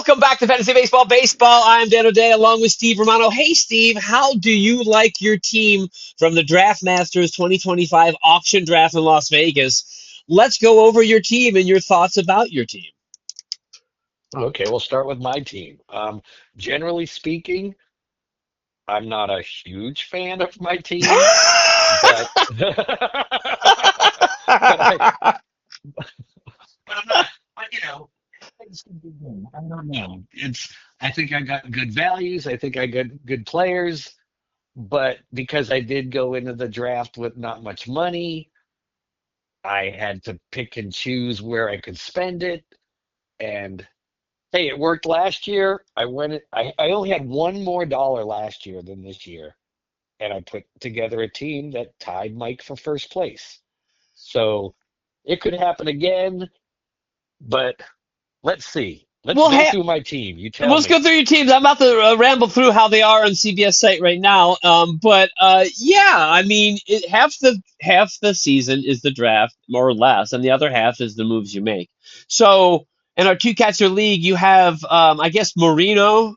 Welcome back to Fantasy Baseball. I'm Dan O'Day along with Steve Romano. Hey, Steve, how do you like your team from the DraftMasters 2025 auction draft in Las Vegas? Let's go over your team and your thoughts about your team. Okay, we'll start with my team. Generally speaking, I'm not a huge fan of my team, but but I'm not. But things can be good. I don't know. I think I got good values. I think I got good players, but because I did go into the draft with not much money, I had to pick and choose where I could spend it, and hey, it worked last year. I only had one more dollar last year than this year, and I put together a team that tied Mike for first place. So it could happen again, but let's see. Let's Well, go hey, through my team. You tell let's go me. through your teams. I'm about to ramble through how they are on CBS site right now. Yeah, I mean, half the season is the draft, more or less, and the other half is the moves you make. So in our two catcher league, you have, I guess, Marino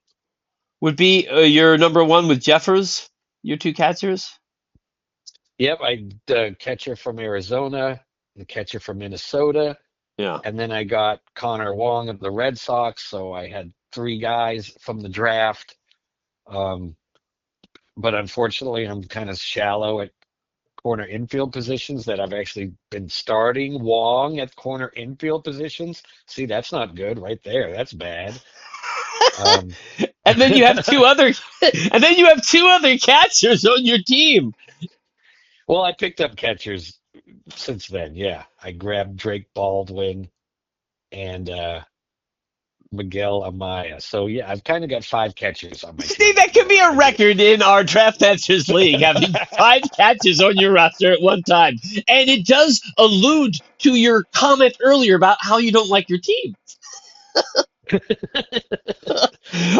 would be your number one with Jeffers. Your two catchers. Yep, the catcher from Arizona, the catcher from Minnesota, Yeah. and then I got Connor Wong of the Red Sox. So I had three guys from the draft. Um, but unfortunately, I'm kind of shallow at corner infield positions that I've actually been starting Wong at corner infield positions. See, that's not good right there. That's bad. Um, And then you have two other, and then you have two other catchers on your team. well, I picked up catchers since then. Yeah, I grabbed Drake Baldwin and Miguel Amaya. So yeah, I've kind of got five catchers on my Steve, team that right could be now. a I do. record in our Draft Catchers League, having five catches on your roster at one time. And it does allude to your comment earlier about how you don't like your team.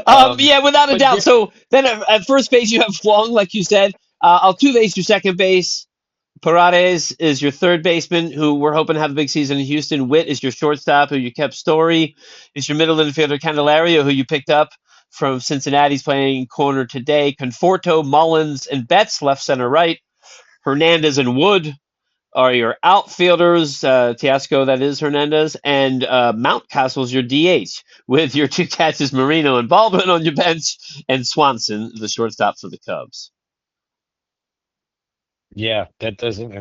Um, Yeah, without a but doubt. yeah, So then at first base, you have Wong, like you said. I'll two base your second base. Paredes is your third baseman, who we're hoping to have a big season in Houston. Witt is your shortstop, who you kept. Story is your middle infielder. Candelario, who you picked up from Cincinnati's playing corner today. Conforto, Mullins, and Betts left, center, right. Hernandez and Wood are your outfielders. Teoscar, that is Hernandez, and Mountcastle's your DH, with your two catches, Marino and Baldwin, on your bench, and Swanson, the shortstop for the Cubs. yeah, that doesn't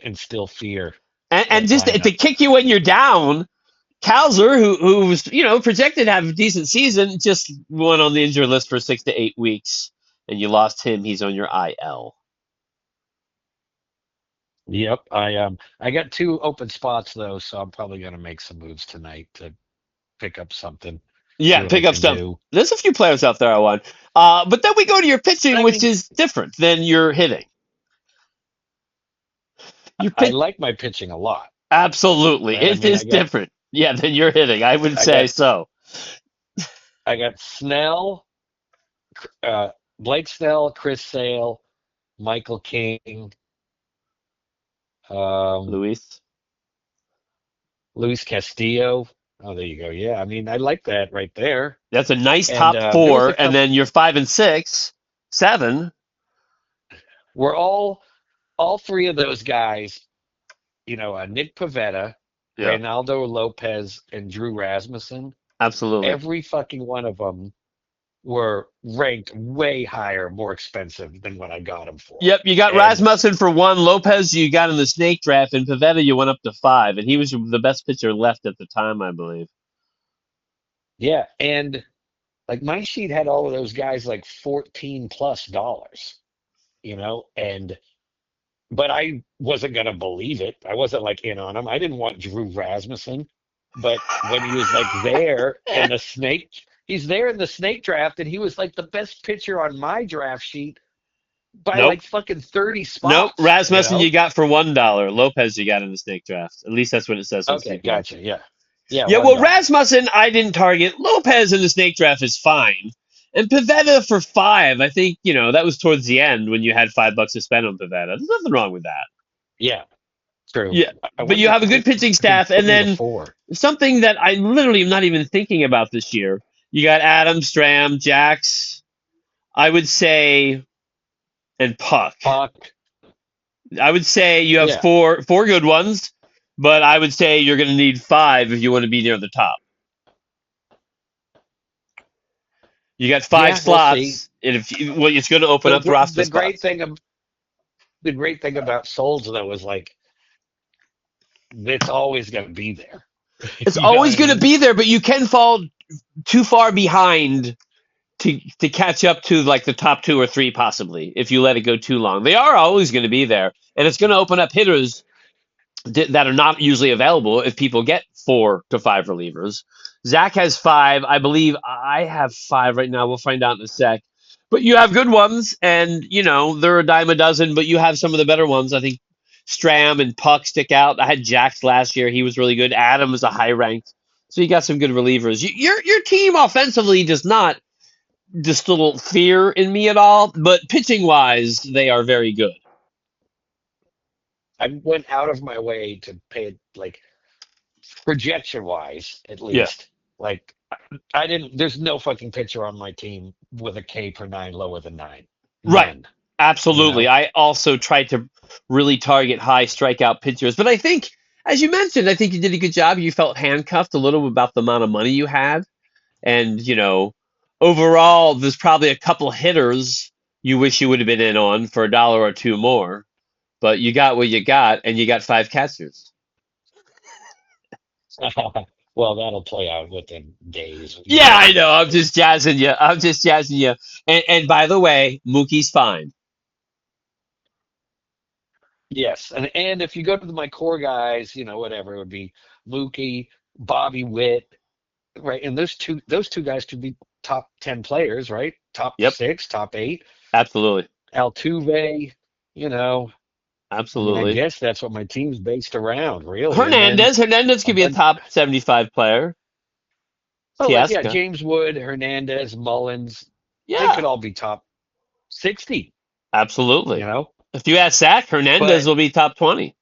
instill fear. And That just to lineup. kick you when you're down, Kowser, who was projected to have a decent season, just went on the injury list for 6 to 8 weeks, and you lost him. He's on your IL. Yep, I got two open spots though, so I'm probably gonna make some moves tonight to pick up something, see Yeah, what I pick up can stuff. do. There's a few players out there I want. But then we go to your But pitching, I which mean, is different than your hitting. Your I pitch, like my pitching a lot, absolutely, right? I it mean, is different. Yeah, than your hitting. I would I say got so. I got Snell, uh, Blake Snell, Chris Sale, Michael King, um, Luis. Luis Castillo. Oh, there you go. Yeah, I mean, I like that right there. That's a nice And top there was four, a and couple. then your 5 and 6, 7. We're all three of those guys. Nick Pivetta, Yeah, Reynaldo Lopez, and Drew Rasmussen. absolutely. Every fucking one of them were ranked way higher, more expensive than what I got them for. Yep, you got And Rasmussen for 1. Lopez, you got in the snake draft, and Pivetta, you went up to 5, and he was the best pitcher left at the time, I believe. yeah, and like my sheet had all of those guys like 14 plus dollars, and but I wasn't gonna believe it. I wasn't like in on him. I didn't want Drew Rasmussen, but when he was like there in the snake, he's there in the snake draft, and he was like the best pitcher on my draft sheet by Nope. like fucking 30 Nope. spots, Rasmussen, you got for $1. Lopez, you got in the snake draft. At least that's what it says on Okay, CBS. gotcha. Yeah. Yeah, Yeah, one well, dollar. Rasmussen, I didn't target. Lopez in the snake draft is fine. And Pivetta for 5, I think, that was towards the end when you had $5 to spend on Pivetta. There's nothing wrong with that. Yeah. True. Yeah, I but you wonder have a good pitching who could staff, put and me to then four. something that I literally am not even thinking about this year. You got Adam, Stram, Jax, I would say, and Puck. Fuck. I would say you have Yeah. four good ones, but I would say you're going to need five if you want to be near the top. You got five Yeah, we'll see. slots, and well, it's going to open The up gr- roster the great spots. thing of the great thing about Souls though is like it's always gonna be there. It's You know what always I going to mean? be there, but you can fall too far behind to catch up to like the top two or three possibly if you let it go too long. They are always going to be there, and it's going to open up hitters that are not usually available if people get 4 to 5 relievers. Zach has five. I believe I have five right now. We'll find out in a sec. But you have good ones, and they're a dime a dozen. But you have some of the better ones. I think Stram and Puck stick out. I had Jax last year. He was really good. Adam is a high ranked. So you got some good relievers. Your team offensively does not distill fear in me at all, but pitching wise, they are very good. I went out of my way to pay it like projection wise, at Yeah. least. Like I didn't. There's no fucking pitcher on my team with a K per nine lower than nine. Right. None. You Absolutely. know. I also tried to really target high strikeout pitchers, but I think, as you mentioned, I think you did a good job. You felt handcuffed a little about the amount of money you had. And, overall, there's probably a couple hitters you wish you would have been in on for a dollar or two more, but you got what you got, and you got five catchers. Well, that'll play out within days. You Yeah, know how I know. that I'm goes. just jazzing you. I'm just jazzing you. And by the way, Mookie's fine. Yes, and if you go to my core guys, whatever it would be, Mookie, Bobby Witt, right? And those two guys could be top 10 players, right? Top Yep, six, top eight. absolutely. Altuve, you know, I mean, I Absolutely. guess that's what my team's based around, really. And then Hernandez a could be a bunch, top 75 player. oh, like yeah, Tiesca. James Wood, Hernandez, Mullins, they Yeah, could all be top 60, you absolutely. know. If you ask Zach, Hernandez But will be top 20.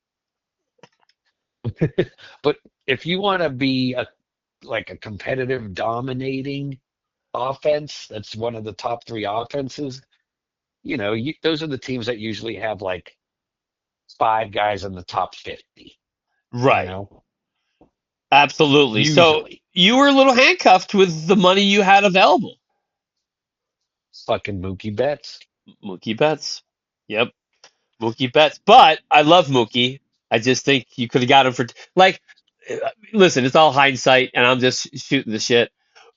but if you want to be a competitive, dominating offense, that's one of the top three offenses. Those are the teams that usually have like five guys in the top 50, you Right. know, Absolutely. So usually. you were a little handcuffed with the money you had available. Fucking Mookie Betts. Mookie Betts. Yep. Mookie Betts. But I love Mookie. I just think you could have got him for like listen, it's all hindsight and I'm just shooting the shit.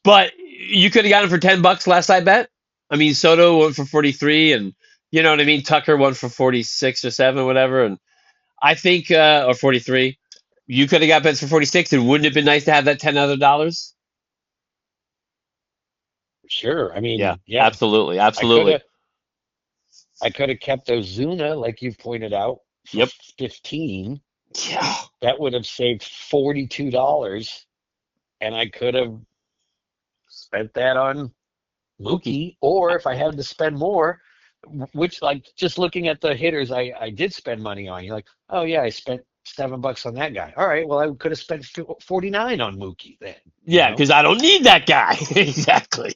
But you could have got him for $10 last I bet. I mean Soto went for 43 and you know what I mean? Tucker won for 46 or 7, whatever. And I think or 43. You could have got Betts for 46 and wouldn't it have been nice to have that 10 other dollars? Sure. I Yeah, mean, yeah, absolutely. I could Absolutely. have I could have kept Ozuna, like you've pointed out, for Yep. 15. Yeah. That would have saved $42, and I could have spent that on Mookie. Mookie. Or if I had to spend more, which like just looking at the hitters I did spend money on, you're like, oh yeah, I spent $7 on that guy. All right, well I could have spent 49 on Mookie then, you Yeah, know? because I don't need that guy. Exactly.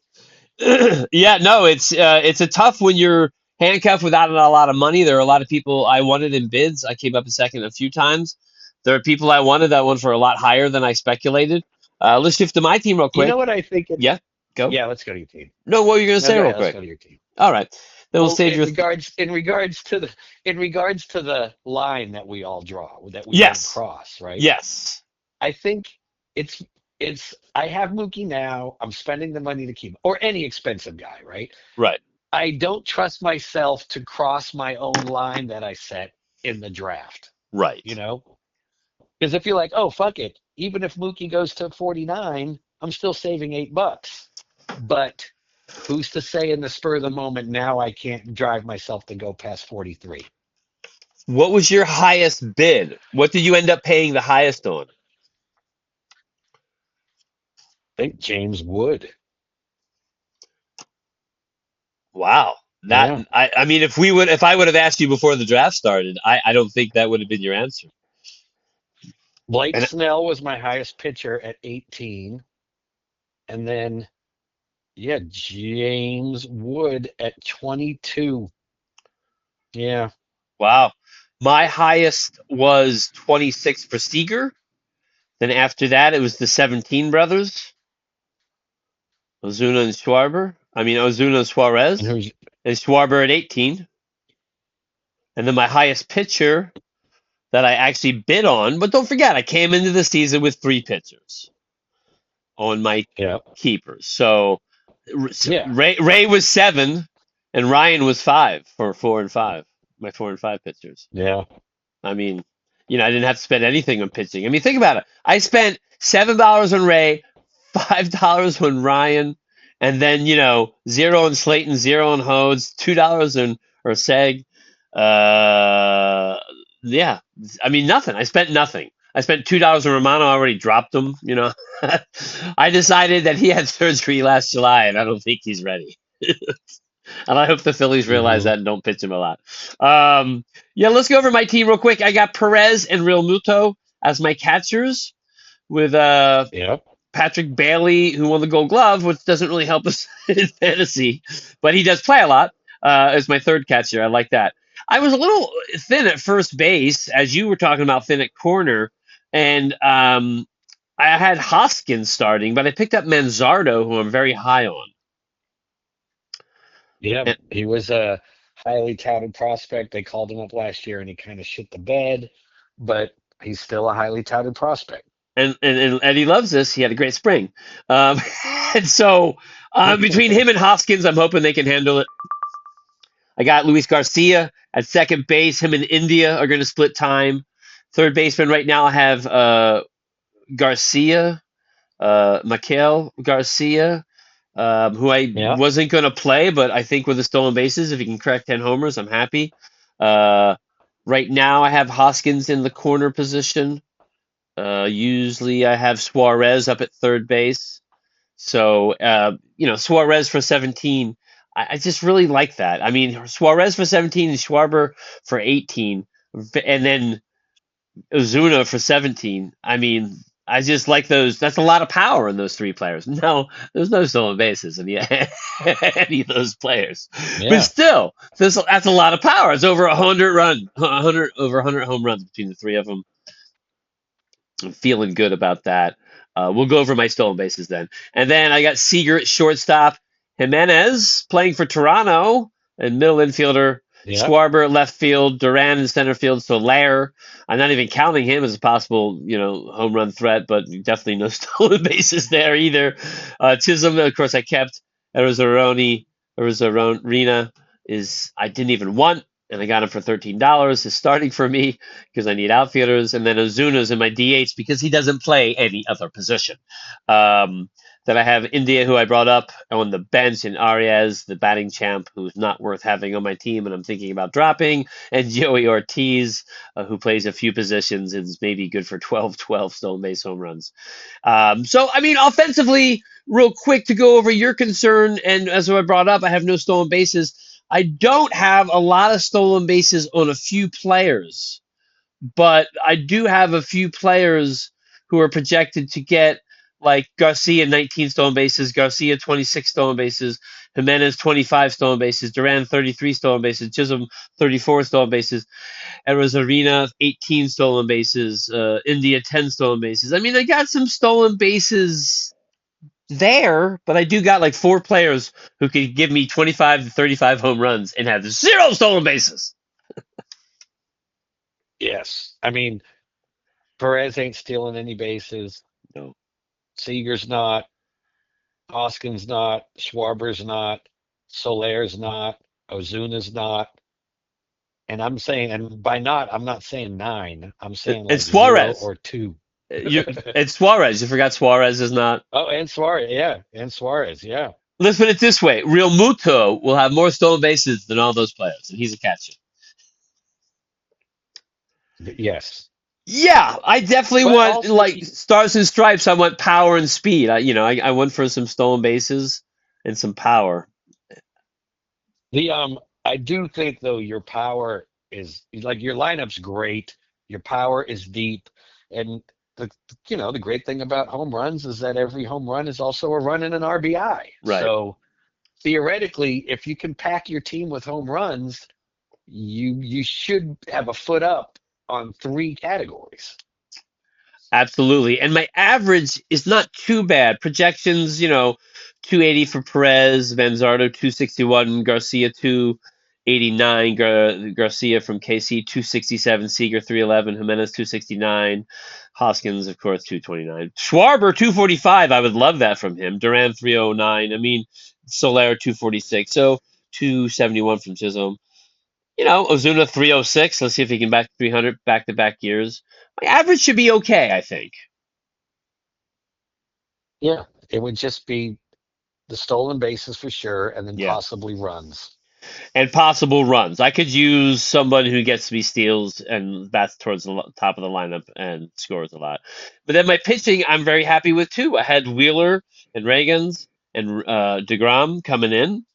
Yeah, no, it's a tough when you're handcuffed without a lot of money. There are a lot of people I wanted in bids. I came up a second a few times. There are people I wanted that one for a lot higher than I speculated. Let's shift to my team real You know quick. what I think it Yeah, go. Yeah, let's go to your team. No, what were you gonna No, say go real ahead, let's quick? go to your team. All right, then we'll Well, save in your. regards in regards to the line that we all draw, that we don't Yes, cross, right? yes, I think it's I have Mookie now. I'm spending the money to keep or any expensive guy, right? right, I don't trust myself to cross my own line that I set in the draft, you right. know? Because if you're like, oh fuck it, even if Mookie goes to 49, I'm still saving $8. But who's to say in the spur of the moment now I can't drive myself to go past 43? What was your highest bid? What did you end up paying the highest on? I think James Wood. Wow. That Yeah. I mean if I would have asked you before the draft started, I don't think that would have been your answer. Blake And Snell was my highest pitcher at 18. And then, yeah, James Wood at 22. Yeah. wow, my highest was 26 for Seager. Then after that, it was the 17 brothers, Ozuna and Schwarber. I mean, Ozuna and And Suarez, who's, and Schwarber at 18. And then my highest pitcher that I actually bid on, but don't forget, I came into the season with three pitchers on my yeah. keepers. So Yeah. Ray was seven, and Ryan was five for 4 and 5. My 4 and 5 pitchers. Yeah. I mean, I didn't have to spend anything on pitching. I mean, think about it. I spent $7 on Ray, $5 on Ryan, and then zero on Slayton, zero on Hodes, $2 on Seg. Uh, yeah, I mean nothing. I spent nothing. I spent $2 on Romano. I already dropped him. I decided that he had surgery last July, and I don't think he's ready. And I hope the Phillies realize Hmm. that and don't pitch him a lot. Yeah, let's go over my team real quick. I got Perez and Real Muto as my catchers with Yeah. Patrick Bailey, who won the Gold Glove, which doesn't really help us in fantasy, but he does play a lot as my third catcher. I like that. I was a little thin at first base, as you were talking about thin at corner, and I had Hoskins starting, but I picked up Manzardo, who I'm very high on. Yeah. And, He was a highly touted prospect. They called him up last year and he kind of shit the bed, but he's still a highly touted prospect. and Eddie loves this. He had a great spring. Um, and so between him and Hoskins, I'm hoping they can handle it. I got Luis Garcia at second base. Him and India are going to split time. Third baseman right now, I have Garcia, Mikael Garcia, who I Yeah. wasn't going to play, but I think with the stolen bases, if he can crack 10 homers, I'm happy. Uh, right now, I have Hoskins in the corner position. Usually, I have Suarez up at third base. So, Suarez for 17. I just really like that. I mean, Suarez for 17 and Schwarber for 18, and then Ozuna for 17. I mean, I just like those. That's a lot of power in those three players. No, there's no stolen bases in any of those players, but Yeah. still, that's a lot of power. It's over 100 home runs between the three of them. I'm feeling good about that. We'll go over my stolen bases then. And then I got Seager at shortstop, Jimenez playing for Toronto, and middle infielder, Yeah. Schwarber at left field, Duran in center field, Soler. I'm not even counting him as a possible, home run threat, but definitely no stolen bases there either. Chisholm, of course, I kept. Arizarena is I didn't even want, and I got him for $13. Is starting for me because I need outfielders, and then Ozuna's in my DH because he doesn't play any other position. Um, then I have India, who I brought up on the bench, and Arias, the batting champ, who's not worth having on my team, and I'm thinking about dropping, and Joey Ortiz, who plays a few positions and is maybe good for 12 stolen base home runs. So, I mean, offensively, real quick to go over your concern, and as I brought up, I have no stolen bases. I don't have a lot of stolen bases on a few players, but I do have a few players who are projected to get like Garcia 19 stolen bases, Garcia 26 stolen bases, Jimenez 25 stolen bases, Duran 33 stolen bases, Chisholm 34 stolen bases, Arozarena 18 stolen bases, India 10 stolen bases. I mean, I got some stolen bases there, but I do got like four players who could give me 25 to 35 home runs and have zero stolen bases. Yes. I mean, Perez ain't stealing any bases. No. Seager's not. Hoskins not. Schwarber's not. Soler's not. Ozuna's not. And I'm saying, and by not, I'm not saying nine. I'm saying It's like zero Suarez. or two. It's Suarez. You forgot Suarez is not. Oh, and Suarez, yeah, and Suarez, yeah. Let's put it this way: Real Muto will have more stolen bases than all those players, and he's a catcher. Yes. Yeah, I definitely But want also, like stars and stripes. I want power and speed. I went for some stolen bases and some power. the I do think though your power is like your lineup's great. Your power is deep, and the the great thing about home runs is that every home run is also a run and an RBI. Right. So theoretically, if you can pack your team with home runs, you should have a foot up on three categories. Absolutely. And my average is not too bad. Projections, 280 for Perez, Manzardo 261, Garcia 289, Garcia from KC 267, Seager 311, Jimenez 269, Hoskins, of course, 229. Schwarber 245. I would love that from him. Duran 309. I mean, Soler 246. So 271 from Chisholm. Ozuna 306. Let's see if he can back 300 back to back years. My average should be okay, I think. Yeah, it would just be the stolen bases for sure, and then Yeah. possibly runs. And possible runs. I could use someone who gets me steals and bats towards the top of the lineup and scores a lot. But then my pitching, I'm very happy with too. I had Wheeler and Reagans and DeGrom coming in.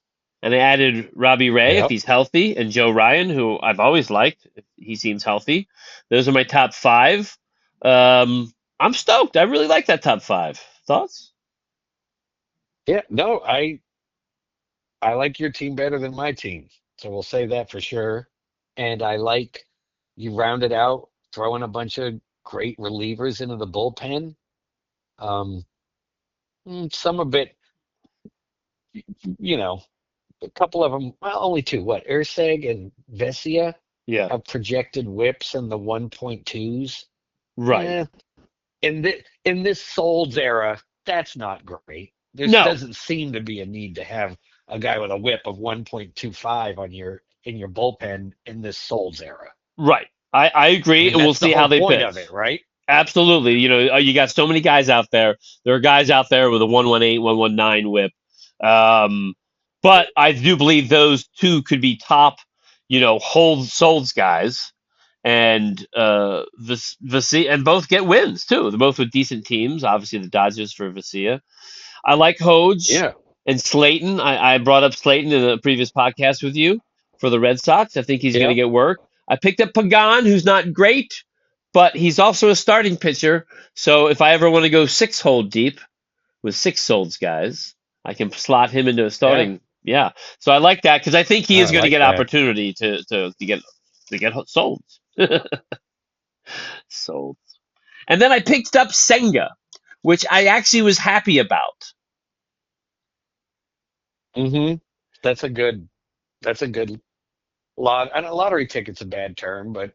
And I added Robbie Ray if Yep. he's healthy, and Joe Ryan, who I've always liked if he seems healthy. Those are my top five. I'm stoked. I really like that top five. Thoughts? Yeah. No, I like your team better than my team, so we'll say that for sure. And I like you rounded out throwing a bunch of great relievers into the bullpen. Um, some a bit, you know, a couple of them, well, only two. What, Urseg and Vesia Yeah. have projected whips in the 1.2s. Right. Eh, in this Solds era, that's not great. There No. doesn't seem to be a need to have a guy with a whip of 1.25 on your in your bullpen in this Solds era. Right. I I agree, mean, and we'll that's the see how whole they point pitch. of it, right? Absolutely. You got so many guys out there. There are guys out there with a 118, 119 whip. Um, but I do believe those two could be top, hold solds guys. And Visia, and both get wins too. They're both with decent teams. Obviously, the Dodgers for Visia. I like Hoge Yeah, and Slayton. I brought up Slayton in a previous podcast with you for the Red Sox. I think he's going to yeah. get work. I picked up Pagan, who's not great, but he's also a starting pitcher. So if I ever want to go six hold deep with six solds guys, I can slot him into a Yeah, starting. Yeah. So I like that because I think he I is going to like get that. opportunity to get sold. Sold. And then I picked up Senga, which I actually was happy about. hmm That's a good. That's a good lot. And a lottery ticket's a bad term, but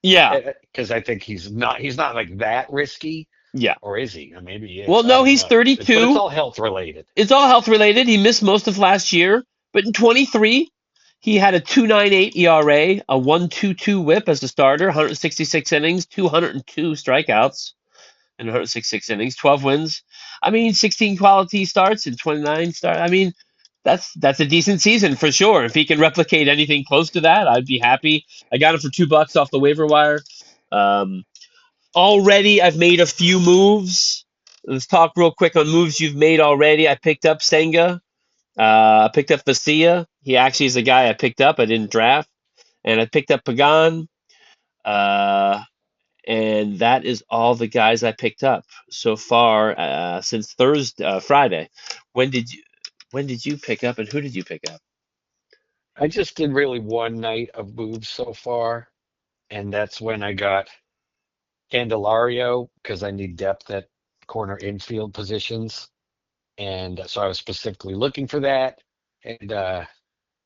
Yeah. because I think he's not like that risky, Yeah. or is he? Or maybe he Well, is. I no, don't he's know. But it's 32. all health related. It's all health related. He missed most of last year, but in 23, he had a 2.98 ERA, a 1.22 WHIP as a starter, 166 innings, 202 strikeouts in 166 innings, 12 wins. I mean, 16 quality starts and 29 start. I mean, that's a decent season for sure. If he can replicate anything close to that, I'd be happy. I got him for $2 off the waiver wire. Um, Already, I've made a few moves. Let's talk real quick on moves you've made already. I picked up Senga. I picked up Vasia. He actually is a guy I picked up. I didn't draft. And I picked up Pagan. Uh, and that is all the guys I picked up so far since Friday. When did you when did you pick up and who did you pick up? I just did really one night of moves so far, and that's when I got Candelario because I need depth at corner infield positions, and so I was specifically looking for that. And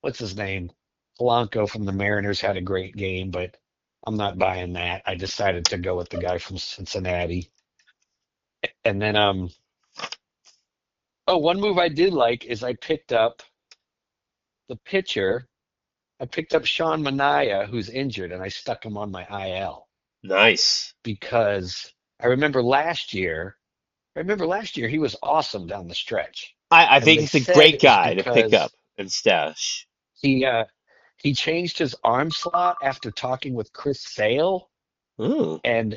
what's his name? Polanco from the Mariners had a great game, but I'm not buying that. I decided to go with the guy from Cincinnati. And then oh, one move I did like is I picked up the pitcher. I picked up Sean Manaea, who's injured, and I stuck him on my IL Nice. because I remember last year he was awesome down the stretch. I And think they he's a said great it's guy to pick because up and stash. he uh he changed his arm slot after talking with Chris Sale, Oh, and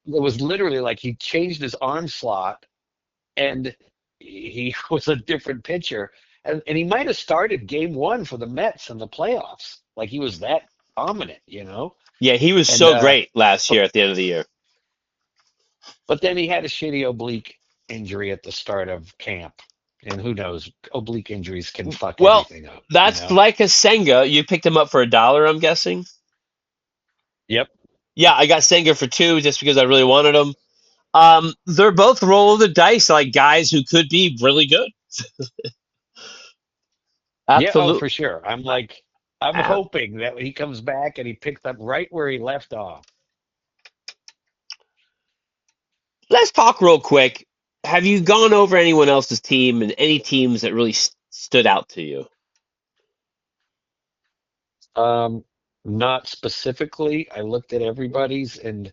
it was literally like he changed his arm slot and he was a different pitcher. And he might have started game one for the Mets in the playoffs. Like he was that dominant, you know? yeah, he was And so great last but year at the end of the year. But then he had a shitty oblique injury at the start of camp. And who knows, oblique injuries can fuck Well, everything up, you that's know? like a Senga. You picked him up for $1, I'm guessing. Yep. Yeah, I got Senga for 2 just because I really wanted him. They're both roll of the dice, like guys who could be really good. Yeah, oh, Absolutely. for sure. I'm Uh, hoping that he comes back and he picks up right where he left off. let's talk real quick. Have you gone over anyone else's team and any teams that really stood out to you? Um, Not specifically. I looked at everybody's and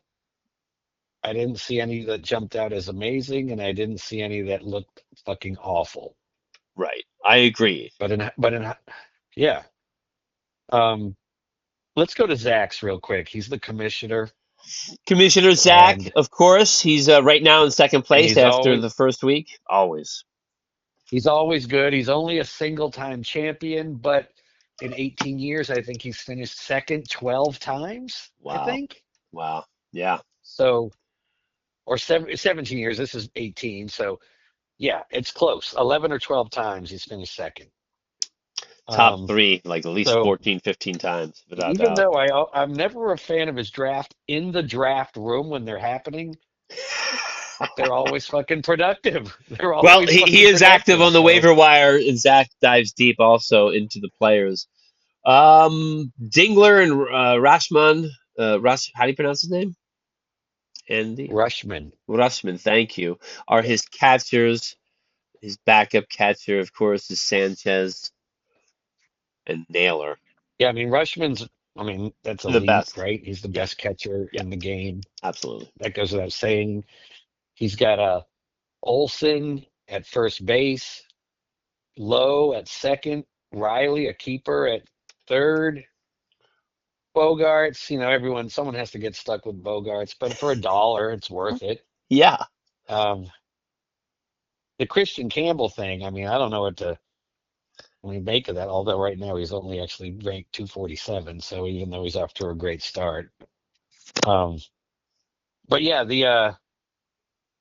I didn't see any that jumped out as amazing, and I didn't see any that looked fucking awful. Right. I agree. But in yeah. Um, let's go to Zach's real quick. He's the commissioner, Commissioner Zach, and of course, he's right now in second and place after the first week. Always. he's always good. He's only a single time champion, but in 18 years, I think he's finished second 12 times, I Wow. think. Wow. Yeah. So, or 17 years. This is 18. So, yeah, it's close. 11 or 12 times he's finished second. Top Um, three, like at least so 14, 15 times, without a even doubt. though I'm never a fan of his draft in the draft room when they're happening, they're always fucking productive. They're Well, always he fucking is active productive. on the So waiver wire, and Zach dives deep also into the players. Dingler and Rashman, how do you pronounce his name? Andy Rushman. Rushman, thank you. Are his catchers. His backup catcher, of course, is Sanchez and Naylor. Yeah, I mean Rushman's. I mean that's The elite, best. right? He's the Yeah, best catcher yeah, in the game. absolutely. That goes without saying. He's got a Olson at first base, Lowe at second, Riley a keeper at third, Bogarts. Someone has to get stuck with Bogarts, but for $1, it's worth it. Yeah, Um, the Christian Campbell thing. I mean, I don't know what to make of that. Although right now he's only actually ranked 247, so even though he's off to a great start. Um, but yeah, the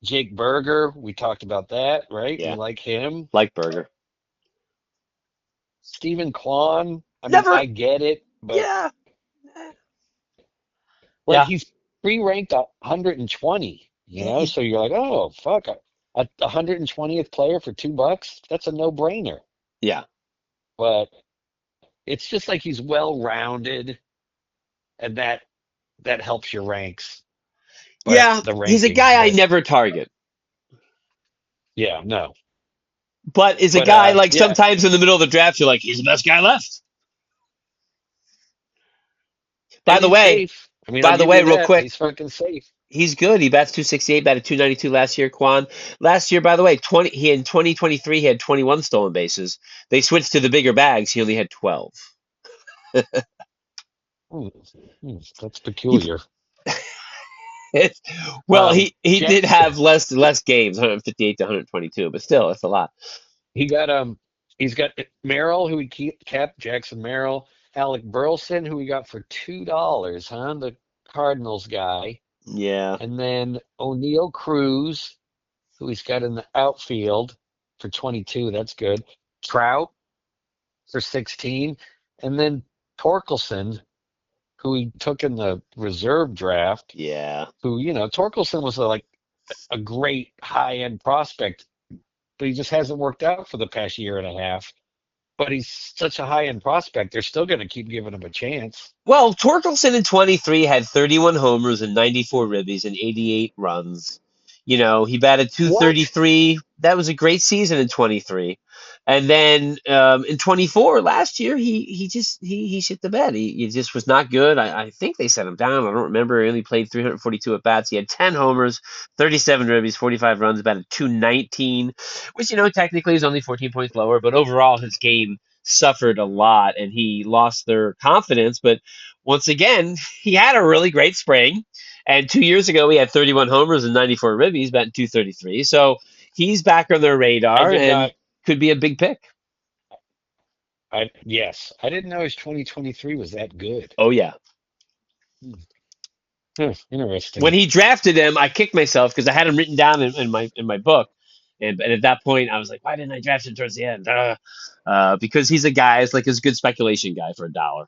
Jake Berger, we talked about that, right? We yeah. like him. Like Burger. Stephen Kwan, I mean, Never. I get it, but Yeah, like yeah, he's pre-ranked 120, he's so you're like, oh fuck, a 120th player for $2, that's a no-brainer. yeah, But it's just like he's well-rounded, and that helps your ranks. But yeah. the He's a rankings, guy I but never target, yeah, no. but is a But guy like yeah, sometimes in the middle of the draft you're like he's the best guy left. By and the he's way, safe. I mean, I'll by the give way, you real that. quick, He's fucking safe. he's good. He bats 268, batted 292 last year. Quan last year, by the way, 20 he in 2023 he had 21 stolen bases. They switched to the bigger bags. He only had 12. Hmm, that's He peculiar. It's, well, he Jack, did have less games, 158 to 122, but still, that's a lot. he got he's got Merrill, who he kept, Jackson Merrill, Alec Burleson, who he got for $2, huh? The Cardinals guy, Yeah, and then O'Neill Cruz, who he's got in the outfield for 22. That's good. Trout for 16, and then Torkelson, who he took in the reserve draft. yeah, Who Torkelson was like a great high end prospect, but he just hasn't worked out for the past year and a half. But he's such a high end prospect, they're still going to keep giving him a chance. well, Torkelson in 23 had 31 homers and 94 ribbies and 88 runs. He batted What? 233. That was a great season in 23. And then in 24 last year, he shit the bed. He just was not good. I think they set him down. I don't remember. He only played 342 at bats. He had 10 homers, 37 ribbies, 45 runs, batted 219, which technically is only 14 points lower. But overall, his game suffered a lot, and he lost their confidence. But once again, he had a really great spring. And 2 years ago, he had 31 homers and 94 ribbies, batting 233. So he's back on their I radar did and not. could be a big pick. Yes, I didn't know his 2023 was that good. Oh, yeah. Hmm. When Interesting. he drafted him, I kicked myself because I had him written down in my book, and at that point I was like, why didn't I draft him towards the end? Because he's a guy, it's like he's a good speculation guy for $1.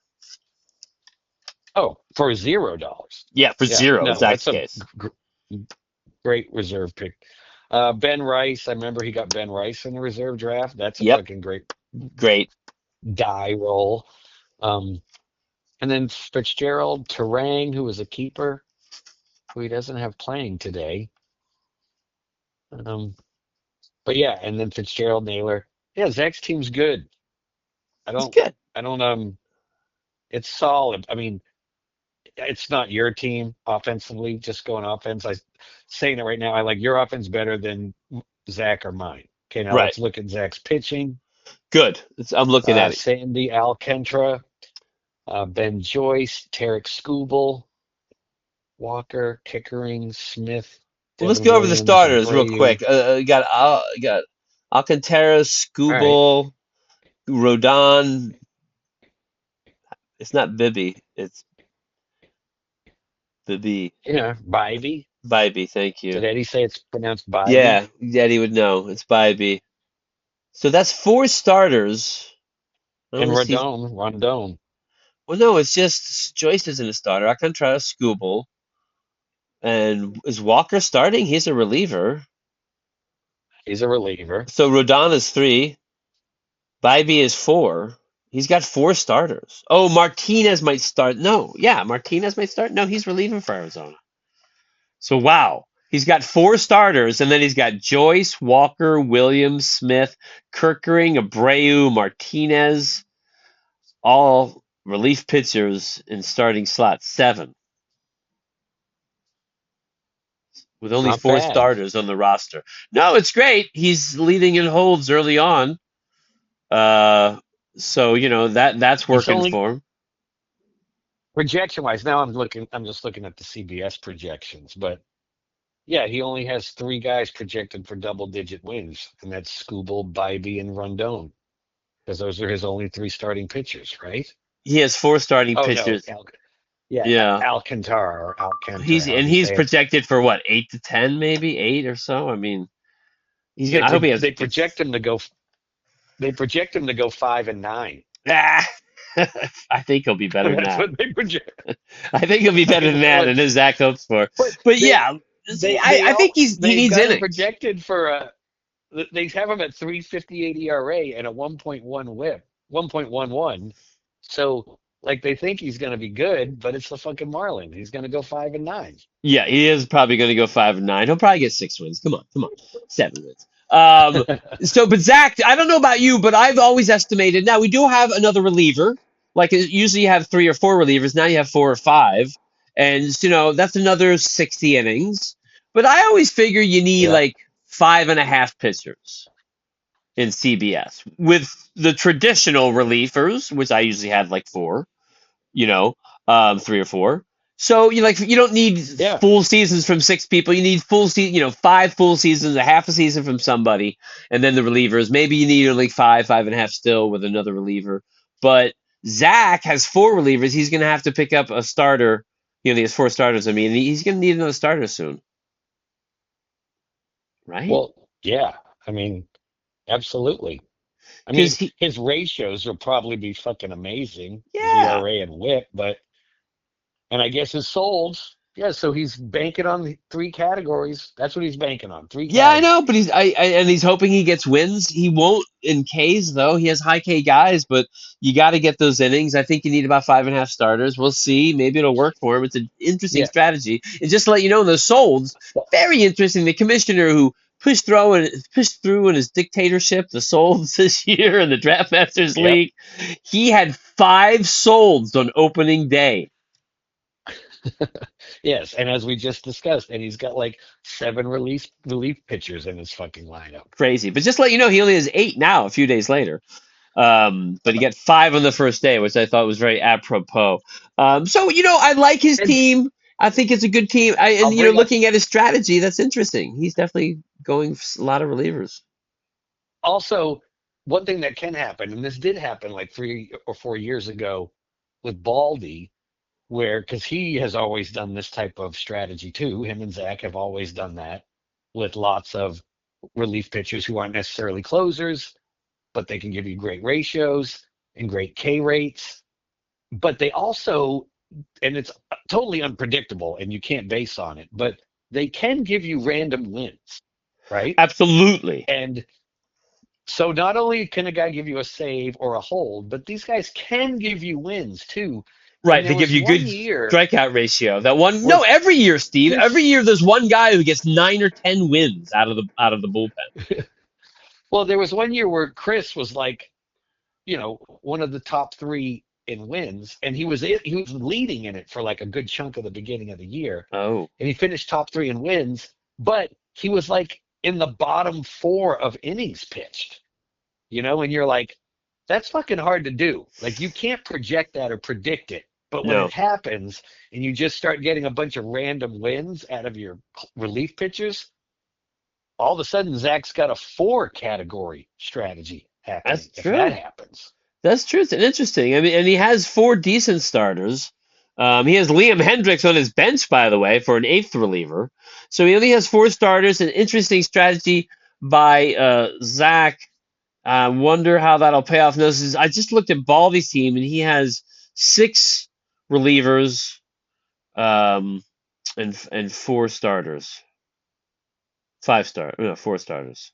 Oh, for $0. Yeah, for Yeah, zero, no, Zach's that's a case. great reserve pick. Ben Rice, I remember he got Ben Rice in the reserve draft. That's a Yep, fucking great great. die roll. Um, and then Fitzgerald Terang, who was a keeper, who he doesn't have playing today. Um, but yeah, and then Fitzgerald Naylor. Yeah, Zach's team's good. I He's don't, good. I don't, it's solid. I mean, it's not your team offensively, just going offense. I saying it right now. I like your offense better than Zach or mine. Okay, now Right. let's look at Zach's pitching. Good. I'm looking at it. Sandy Alcantara, Ben Joyce, Tarek Skubal, Walker, Kickering, Smith, Well, let's Devin go over the Williams, starters real Abreu. quick. You got Alcantara, All right, Skubal, Rodon. It's not Bibby. It's Bibby. yeah, Bivey. Bibby. Thank you. Did Eddie say it's pronounced Bivey? Yeah, Eddie would know. It's Bibby. So that's four starters. I And only see. Rondon. Well, no, it's just Joyce isn't a starter. Alcantara, Skubal, and is Walker starting? He's a reliever. He's a reliever. So Rodon is three. Bibby is four. He's got four starters. Oh, Martinez might start. No, yeah, Martinez might start. No, he's relieving for Arizona. So wow, he's got four starters, and then he's got Joyce, Walker, Williams, Smith, Kirkering, Abreu, Martinez, all relief pitchers in starting slot seven, with only Not four bad. starters on the roster. No, it's great. He's leading in holds early on. Uh, so that's He's working only for him. projection wise. Now I'm just looking at the CBS projections, but yeah, he only has three guys projected for double-digit wins, and that's Skubal, Bybee, and Rondon, because those are his only three starting pitchers, right? He has four starting Oh no, pitchers. yeah, Yeah, Alcantara or Alcantara, he's however and you he's say it. projected for what, 8 to 10, maybe eight or so. I mean, he's They gonna. I hope he has they a good. project him to go. They project him to go 5-9. Ah, I think he'll be better than That's that. what they project. I think he'll be I better than that, know, and his Zach hopes for. but But yeah, see, I think he they've needs got him innings. projected for a. They have him at 3.58 ERA and a 1.1 WHIP, 1.11. So like they think he's going to be good, but it's the fucking Marlins. He's going to go 5-9. Yeah, he is probably going to go 5-9. He'll probably get 6 wins. Come on, 7 wins. But Zach, I don't know about you, but I've always estimated. Now we do have another reliever. Like usually you have three or four relievers. Now you have four or five, and that's another 60 innings. But I always figure you need Yeah. like five and a half pitchers in CBS with the traditional relievers, which I usually have like four, you know, three or four. So you don't need Yeah. full seasons from six people. You need full season, five full seasons, a half a season from somebody, and then the relievers. Maybe you need like five and a half still with another reliever. But Zach has four relievers. He's going to have to pick up a starter. He has four starters. I mean, he's going to need another starter soon, right? Well, yeah. I mean, absolutely. I Because mean, his ratios will probably be fucking amazing, his yeah, ERA and WHIP, but and I guess his solds. Yeah, so he's banking on the three categories. That's what he's banking on. Three Yeah, I know, categories. but he's hoping he gets wins. He won't in K's though. He has high K guys, but you got to get those innings. I think you need about five and a half starters. We'll see. Maybe it'll work for him. It's an interesting Yeah. strategy. And just to let you know, the Solds, very interesting. The commissioner who pushed through in his dictatorship, the Solds this year in the DraftMasters Yep. League, he had five Solds on opening day. Yes, and as we just discussed, and he's got like seven relief pitchers in his fucking lineup. Crazy. But just to let you know, he only has eight now. A few days later. But he got five on the first day, which I thought was very apropos. So I like his And team. I think it's a good team. I'll And bring up looking at his strategy, that's interesting. He's definitely going for a lot of relievers. also one thing that can happen, and this did happen like 3 or 4 years ago with Baldy, where, because he has always done this type of strategy too. Him and Zach have always done that with lots of relief pitchers who aren't necessarily closers, but they can give you great ratios and great K rates. But they also, and it's totally unpredictable and you can't base on it, but they can give you random wins, right? Absolutely. And so not only can a guy give you a save or a hold, but these guys can give you wins too. And Right. there They give was you good one year strikeout ratio. That one, where no, every year, Steve, every Chris, year there's one guy who gets 9 or 10 wins out of the bullpen. well, there was one year where Chris was like, one of the top three in wins, and he was leading in it for like a good chunk of the beginning of the year, Oh, and he finished top three in wins, but he was like in the bottom four of innings pitched, and you're like, that's fucking hard to do. Like you can't project that or predict it. But when it no. happens and you just start getting a bunch of random wins out of your relief pitchers, all of a sudden Zach's got a four category strategy That's happening if that true. happens. That's true. It's interesting. I mean, and he has 4 decent starters. He has Liam Hendricks on his bench, by the way, for an eighth reliever. So he only has 4 starters. An interesting strategy by Zach. I wonder how that'll pay off. No, I just looked at Baldy's team, and he has 6 relievers and 4 starters. 4 starters.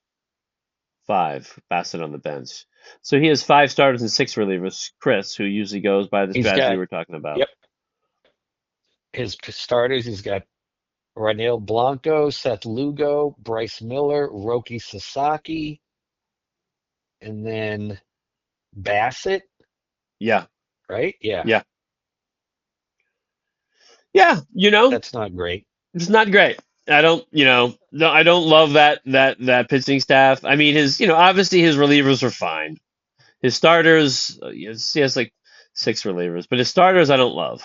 5 Bassett on the bench. So he has 5 starters and 6 relievers. Chris, who usually goes by the He's strategy got, we're talking about. yep, his starters. He's got Rafael Blanco, Seth Lugo, Bryce Miller, Roki Sasaki, and then Bassett, Yeah, right? Yeah, yeah, yeah. that's not great. It's not great. I don't, no, I don't love that pitching staff. I mean, obviously his relievers are fine. His starters, he has like 6 relievers, but his starters I don't love.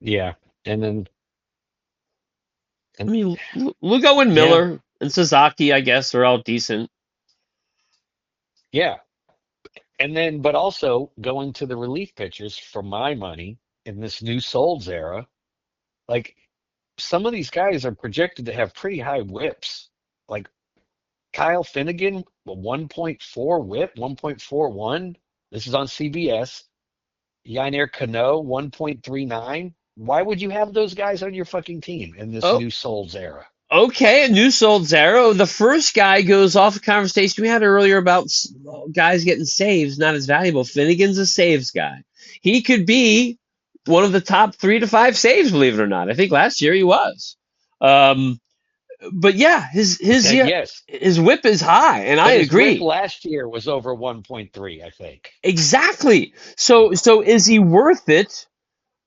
Yeah, and then I and mean, Lugo and yeah, Miller and Sasaki, I guess, are all decent. yeah, and then but also going to the relief pitchers for my money in this new Solds era, like some of these guys are projected to have pretty high whips. Like Kyle Finnegan, a 1.4 whip, 1.41. This is on CBS. Yainer Cano, 1.39. Why would you have those guys on your fucking team in this Oh, new Souls era? okay, a new sold Zero. The first guy goes off a conversation we had earlier about guys getting saves not as valuable. Finnegan's a saves guy. He could be one of the top 3 to 5 saves, believe it or not. I think last year he was. Um, but yeah, Okay, yes. his whip is high, and I But his whip agree last year was over 1.3, I think. exactly. So is he worth it?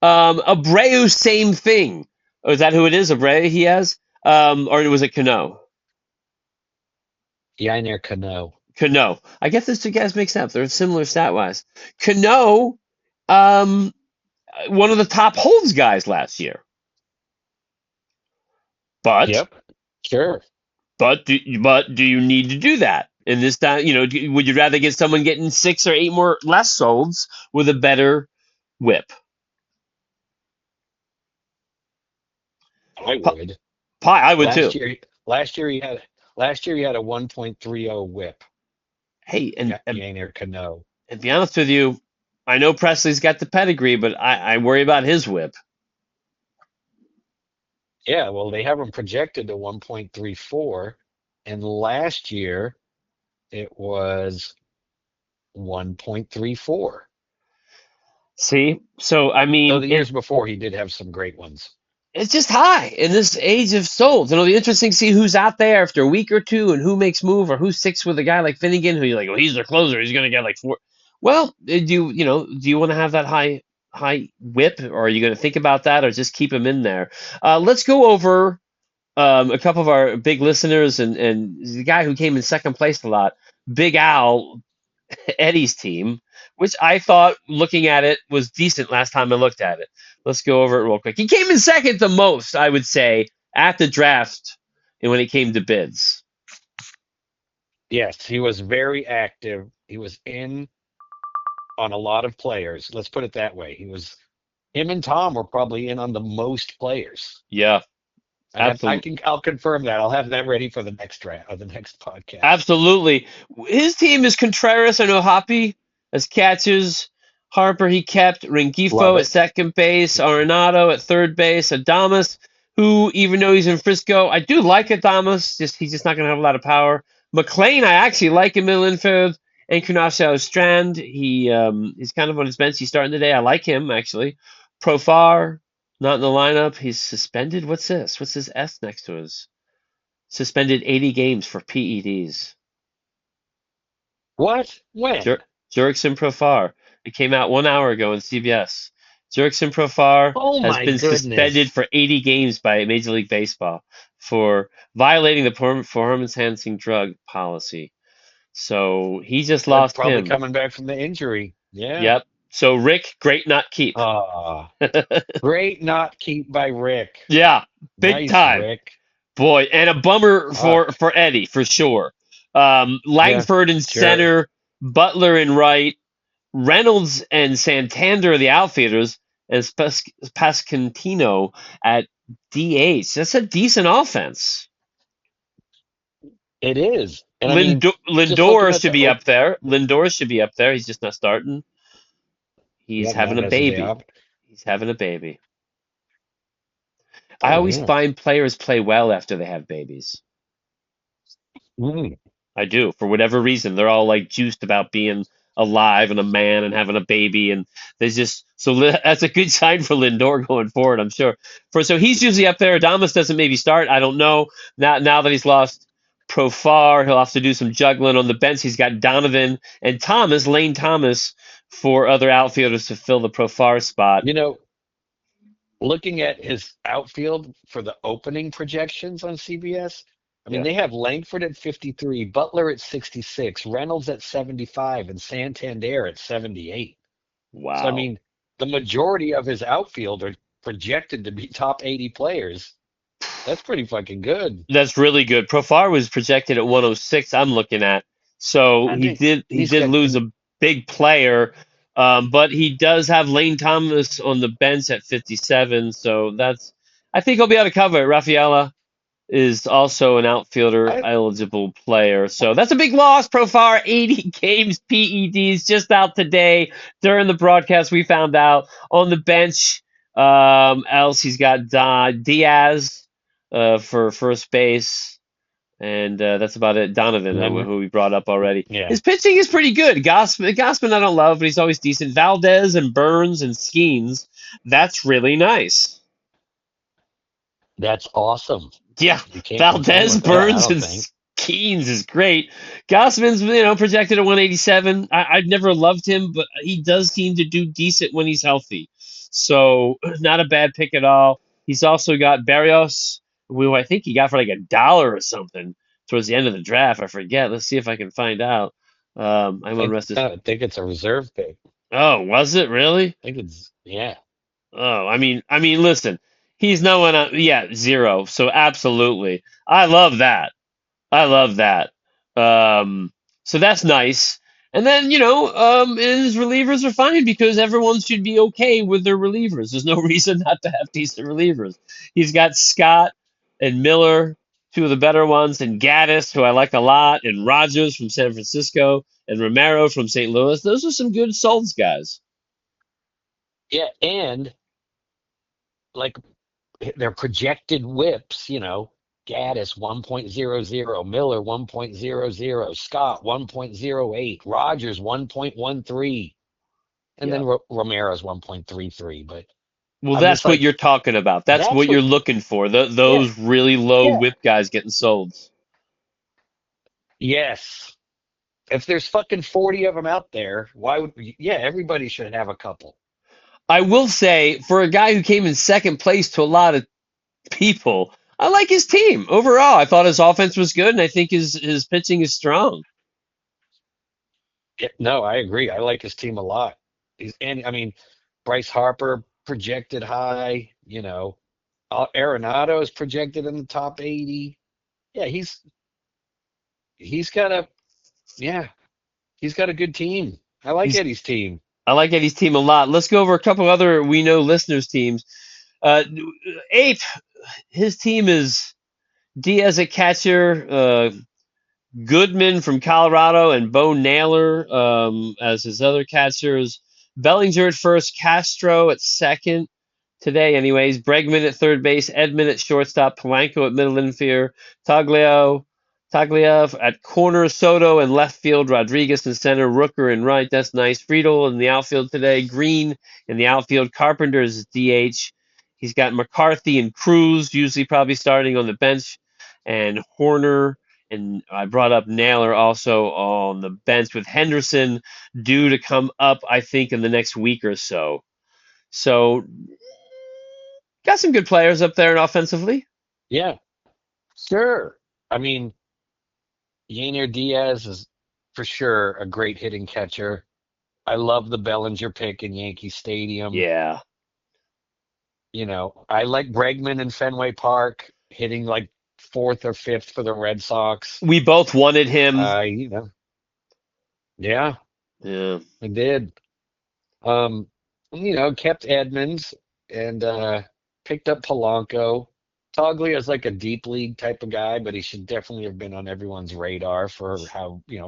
Abreu, same thing. Oh, is that who it is? Abreu he has, or was it Cano? Yainer Cano. Cano. I get those 2 guys mixed up. They're similar stat wise. Cano, um, one of the top holds guys last year. But Yep. Sure. do you need to do that in this time? Would you rather get someone getting 6 or 8 more less holds with a better whip? I would. Pie, I would Last too. year last year he had last year he had a 1.30 whip. Hey, Yainer Cano. and be honest with you, I know Presley's got the pedigree, but I worry about his whip. Yeah, well, they have him projected to 1.34, and last year it was 1.34. See, so I So mean, the years before he did have some great ones. it's just high in this age of souls. It'll be interesting to see who's out there after a week or two and who makes move or who sticks with a guy like Finnegan, who you're like, well, he's their closer. He's going to get like 4. Well, do you want to have that high whip, or are you going to think about that, or just keep him in there? Let's go over a couple of our big listeners and the guy who came in second place a lot, Big Al, Eddie's team, which I thought, looking at it, was decent last time I looked at it. Let's go over it real quick. He came in second the most, I would say, at the draft and when it came to bids. Yes, he was very active. He was in on a lot of players. Let's put it that way. Him and Tom were probably in on the most players. Yeah, absolutely. I'll confirm that. I'll have that ready for the next draft or the next podcast. Absolutely. His team is Contreras. I know Hoppy as catches. Harper he kept. Love Rengifo at it. second base. Arenado at third base. Adamas, who even though he's in Frisco, I do like Adamas. He's just not going to have a lot of power. McLean, I actually like him in infield. Encarnacion Strand, he's kind of on his bench. He's starting today. I like him actually. Profar, not in the lineup. He's suspended. What's this? What's his S next to his? Suspended 80 games for PEDs. What? When? Jurickson Profar. It came out 1 hour ago on CBS. Jurickson Profar Oh has my been suspended goodness. for 80 games by Major League Baseball for violating the performance-enhancing drug policy. So he just But lost probably him. coming back from the injury. Yeah. Yep. So Rick, great not keep. Ah, great not keep by Rick. Yeah, big Nice, time. Rick. Boy, and a bummer Fuck. for Eddie for sure. Yeah, Langford in sure. center, Butler in right, Reynolds and Santander are the outfielders, and Pascantino at DH. That's a decent offense. It is. And I mean, just looking Lindor at should the be up there. Lindor should be up there. He's just not starting. He's yeah, having Matt a has a day baby. off. He's having a baby. I Oh always yeah. find players play well after they have babies. Mm. I do. For whatever reason, they're all like juiced about being alive and a man and having a baby, and there's just that's a good sign for Lindor going forward. I'm sure. So he's usually up there. Adamas doesn't maybe start. I don't know. Now that he's lost Profar, he'll have to do some juggling on the bench. He's got Donovan and Thomas, Lane Thomas, for other outfielders to fill the Profar spot. You know, looking at his outfield for the opening projections on CBS, I mean, Yeah. they have Langford at 53, Butler at 66, Reynolds at 75, and Santander at 78. So, I Wow. mean, the majority of his outfield are projected to be top 80 players. That's pretty fucking good. That's really good. Profar was projected at 106. I'm looking at, so I he think did he's lose getting, a big player, but he does have Lane Thomas on the bench at 57. So I think he'll be able to cover it. Rafaela is also an outfielder I, eligible player, so that's a big loss. Profar 80 games PEDs just out today during the broadcast. We found out on the bench. Else he's got Diaz for first base, and that's about it. Donovan, and then, who we brought up already. yeah, His pitching is pretty good. Gossman I don't love, but he's always decent. Valdez and Burns and Skeens, that's really nice. that's awesome. Yeah, You can't complain Valdez, with that, I Burns, don't and think. Skeens is great. Gossman's projected at 187. I've never loved him, but he does seem to do decent when he's healthy. So not a bad pick at all. He's also got Barrios, who I think he got for like $1 or something towards the end of the draft. I forget. Let's see if I can find out. I'm on rest. I think it's a reserve pick. Oh, was it really? I think it's, yeah. Oh, listen, he's no one. Yeah, zero. So absolutely, I love that. I love that. Um, so that's nice. And then, his relievers are fine because everyone should be okay with their relievers. There's no reason not to have decent relievers. He's got Scott and Miller, two of the better ones, and Gaddis, who I like a lot, and Rogers from San Francisco, and Romero from St. Louis. Those are some good Souls guys. Yeah, and like their projected whips, Gaddis 1.00, Miller 1.00, Scott 1.08, Rogers 1.13, and Yeah. then Romero's 1.33. But Well, I'm that's just what like, you're talking about. That's that's what you're what, looking for. yeah, Those really low yeah, whip guys getting sold. yes. If there's fucking 40 of them out there, why would, yeah, everybody should have a couple. I will say, for a guy who came in second place to a lot of people, I like his team overall. I thought his offense was good, and I think his pitching is strong. Yeah, no, I agree. I like his team a lot. And I mean, Bryce Harper projected high, Arenado is projected in the top 80. Yeah, he's got a yeah, he's got a good team. I like He's Eddie's team. I like Eddie's team a lot. Let's go over a couple other we know listeners' teams. Uh, Ape, his team is Diaz at catcher, Goodman from Colorado, and Bo Naylor as his other catchers. Bellinger at first, Castro at second today, anyways. Bregman at third base, Edman at shortstop, Polanco at middle infield, Taglia at corner, Soto in left field, Rodriguez in center, Rooker in right. That's nice. Friedel in the outfield today, Green in the outfield, Carpenter is DH. He's got McCarthy and Cruz, usually probably starting on the bench, and Horner. And I brought up Naylor also on the bench with Henderson due to come up, I think, in the next week or so. So got some good players up there offensively. Yeah, sure. I mean, Yainer Diaz is for sure a great hitting catcher. I love the Bellinger pick in Yankee Stadium. Yeah. I like Bregman in Fenway Park hitting like fourth or fifth for the Red Sox. We both wanted him. Uh, you know, yeah, Yeah. I did. Um, kept Edmonds and picked up Polanco. Toglia is like a deep league type of guy, but he should definitely have been on everyone's radar for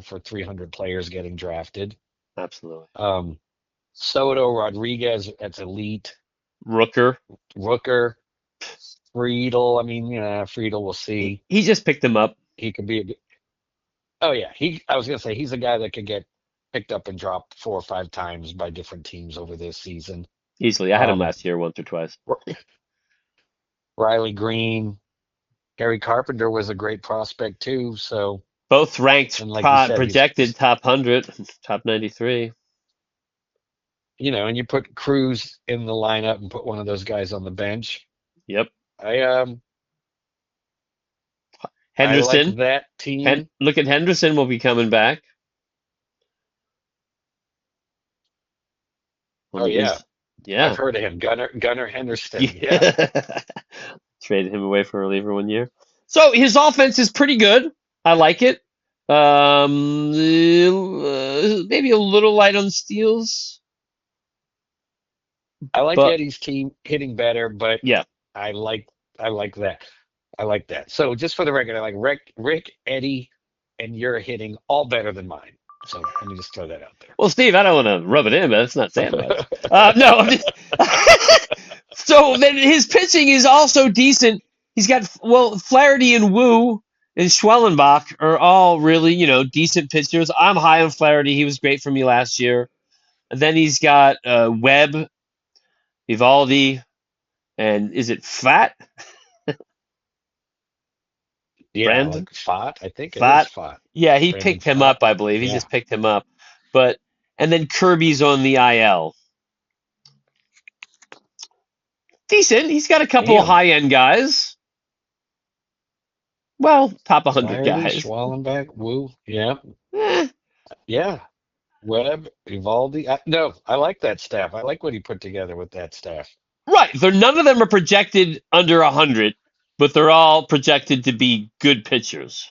for 300 players getting drafted. Absolutely. Um, Soto, Rodriguez, that's elite. Rooker. Rooker, Friedel. I mean, Friedel, we'll see. He just picked him up He could be oh yeah, I was gonna say he's a guy that could get picked up and dropped 4 or 5 times by different teams over this season. easily. I had him Um, last year once or twice. Riley Green, Gary Carpenter was a great prospect too. So, Both ranked and like you said, projected top 100, top 93. and you put Cruz in the lineup and put one of those guys on the bench. Yep. I I like Henderson. that team. Look at Henderson will be coming back. Oh yeah, I've Yeah. heard of him, Gunnar Henderson. Yeah, Yeah. Traded him away for a reliever one year. So his offense is pretty good. I like it. Maybe a little light on steals, I like but Eddie's team hitting better, but yeah. I like I like that. I like that. So just for the record, I like Rick, Eddie, and you're hitting all better than mine. So let me just throw that out Well, Steve, I don't want to rub it in, but that's not saying much. there. No, I'm just so then his pitching is also decent. He's got Flaherty and Wu and Schwellenbach are all really decent pitchers. I'm high on Flaherty. He was great for me last year. And then he's got Webb, Vivaldi, and is it Fat? Yeah, Brand like Fott. I think it is Fat? Fott. Yeah, he Brandon picked him Fott. up, I believe. He Yeah. just picked him up. But and then Kirby's on the IL. Decent. He's got a couple of Damn. high end guys. Well, top 100 Flaherty, guys. Schwallenbach, Wu. Yeah. Eh, Yeah. Webb, Vivaldi. No, I like that staff. I like what he put together with that staff. right. None of them are projected under 100, but they're all projected to be good pitchers.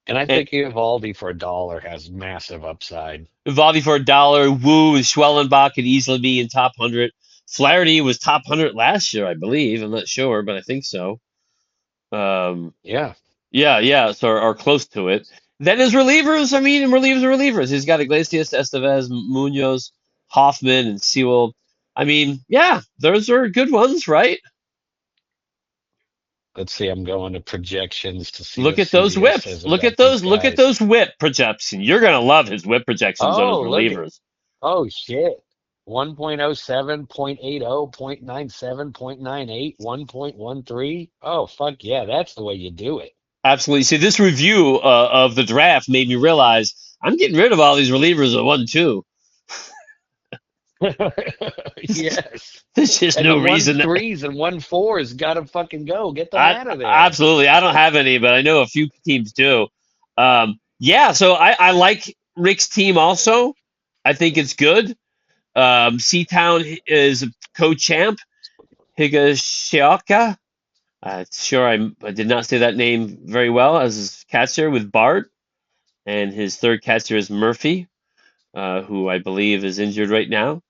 And I And think Vivaldi for $1 has massive upside. Vivaldi for $1. Wu and Schwellenbach could easily be in top 100. Flaherty was top 100 last year, I believe. I'm not sure, but I think so. Um, Yeah. yeah, so are close to it. Then his relievers, I mean, relievers are relievers. He's got Iglesias, Estevez, Munoz, Hoffman, and Sewell. I mean, yeah, those are good ones, right? Let's see. I'm going to projections to see Look what at those CBS whips. says Look at about these those. Look at guys. those whip projections. You're gonna love his whip projections on his Oh, look at. relievers. Oh, shit. 1.07, 0.80, 0.97, 0.98, 1.13. Oh, fuck yeah. That's the way you do it. Absolutely. See, this review of the draft made me realize I'm getting rid of all these relievers at 1-2. Yes. There's just And no the one reason. threes and 1 4s got to fucking go. Get them I out of there. absolutely. I don't have any, but I know a few teams do. Yeah, so I like Rick's team also. I think it's good. Seatown is a co-champ. Higashioka. Sure, I did not say that name very well as his catcher with Bart, and his third catcher is Murphy. who I believe is injured right now.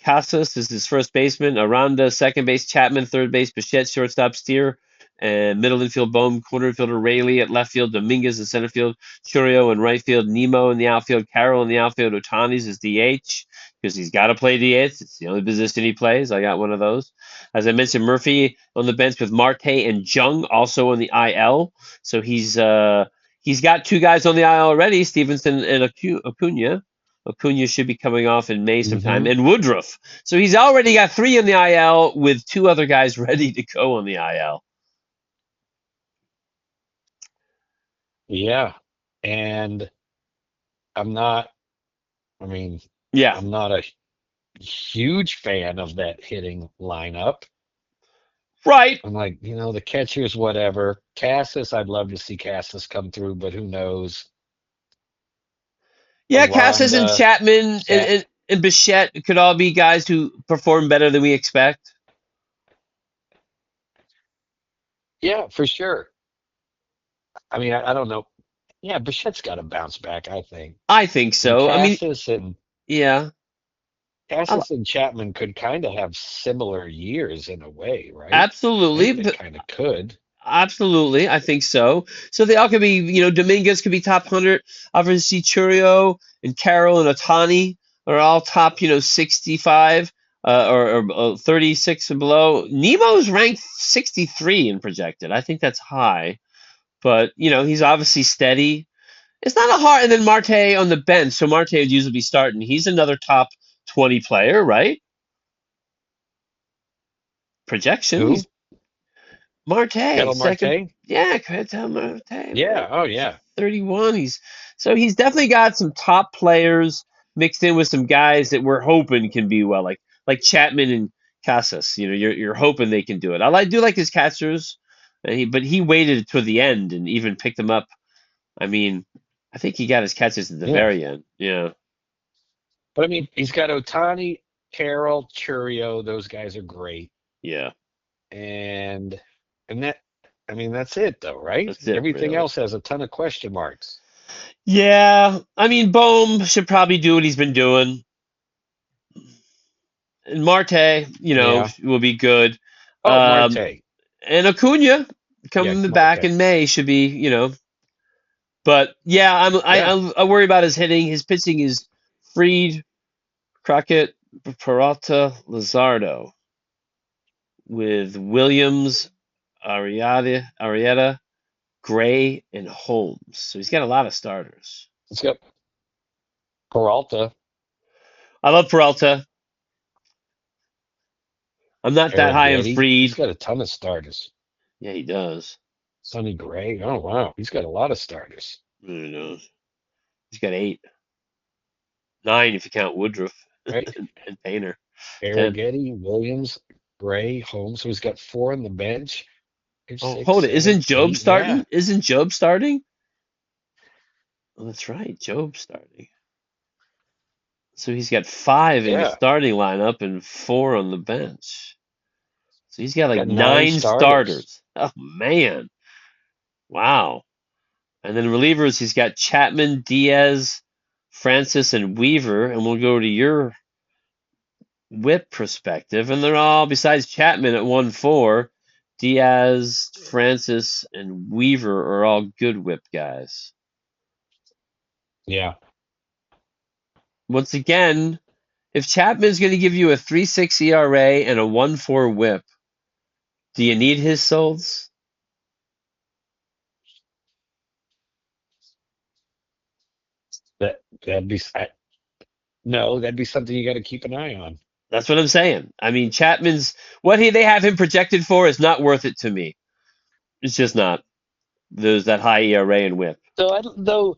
Casas is his first baseman. Aranda, second base. Chapman, third base. Bichette, shortstop. Steer, and middle infield. Bohm, corner infielder. Rayleigh at left field. Dominguez in center field. Churio in right field. Nemo in the outfield. Carroll in the outfield. Otani's is DH because he's got to play DH. It's the only position he plays. I got one of those. As I mentioned, Murphy on the bench with Marte and Jung also on the IL. So he's got two guys on the IL already, Stevenson and Acuna. Acuna should be coming off in May sometime, Hmm. and Woodruff. So he's already got three in the IL with two other guys ready to go on the IL. Yeah. And I'm not, I mean, Yeah, I'm not a huge fan of that hitting lineup. right. I'm like, the catchers, whatever. Cassis, I'd love to see Cassis come through, but who knows? Yeah, Casas and Aranda, Chapman and, Zach. and Bichette could all be guys who perform better than we expect. Yeah, for sure. I mean, I don't know. Yeah, Bichette's got to bounce back, I think. I think And so. I mean, yeah, I, Cassis and Chapman could kind of have similar years in a way, right? I absolutely. think they kind of could. Absolutely, I think so. So they all could be, Dominguez could be top 100. Obviously, Churio and Carroll and Otani are all top, 65 or 36 and below. Nemo's ranked 63 and projected. I think that's high, but he's obviously steady. It's not a hard. And then Marte on the bench, so Marte would usually be starting. He's another top 20 player, right? Projection. Who? He's Marte, Ketel second. Marte? Yeah, Ketel Marte, right? Yeah. Oh, He's yeah. 31. He's definitely got some top players mixed in with some guys that we're hoping can be well, like Chapman and Casas. You're hoping they can do it. Do like his catchers, but he waited to the end and even picked them up. I mean, I think he got his catchers at the Yeah. very end. Yeah, But I mean, he's got Otani, Carroll, Churio. Those guys are great. yeah, And and that I mean that's it though, right? that's it Everything really. else has a ton of question marks. Yeah, I mean, Bohm should probably do what he's been doing. And Marte, Yeah. will be good. Oh, Um, Marte. and Acuna Yeah, coming back Marte. in May should be, But yeah, Yeah. I worry about his hitting. His pitching is Freed, Crockett, Peralta, Lizardo with Williams, Arrieta, Gray, and Holmes. So he's got a lot of starters. Let's go. Peralta, I love Peralta. I'm not that high in Arrighetti. He's Freed. got a ton of starters. Yeah, he does. Sonny Gray. Oh wow. He's got a lot of starters. Who knows? He's got 8, 9 if you count Woodruff Right? and Painter. 10. Arrighetti, Williams, Gray, Holmes. So he's got four on the bench. Five, Oh, six, hold it. seven, Isn't Job eight. Yeah. starting? Isn't Job starting? Oh, that's right. Job's starting. So he's got 5 in the Yeah. starting lineup and 4 on the bench. So he's got like Got nine 9 starters. starters. Oh, man. Wow. And then relievers, he's got Chapman, Diaz, Francis, and Weaver. And we'll go to your whip perspective. And they're all, besides Chapman at 1-4, Diaz, Francis, and Weaver are all good whip guys. Yeah. Once again, if Chapman's going to give you a 3.6 ERA and a 1.4 whip, do you need his solds? That'd be no, that'd be something you got to keep an eye on. That's what I'm saying. I mean, Chapman's they have him projected for is not worth it to me. It's just not. There's that high ERA and whip. So though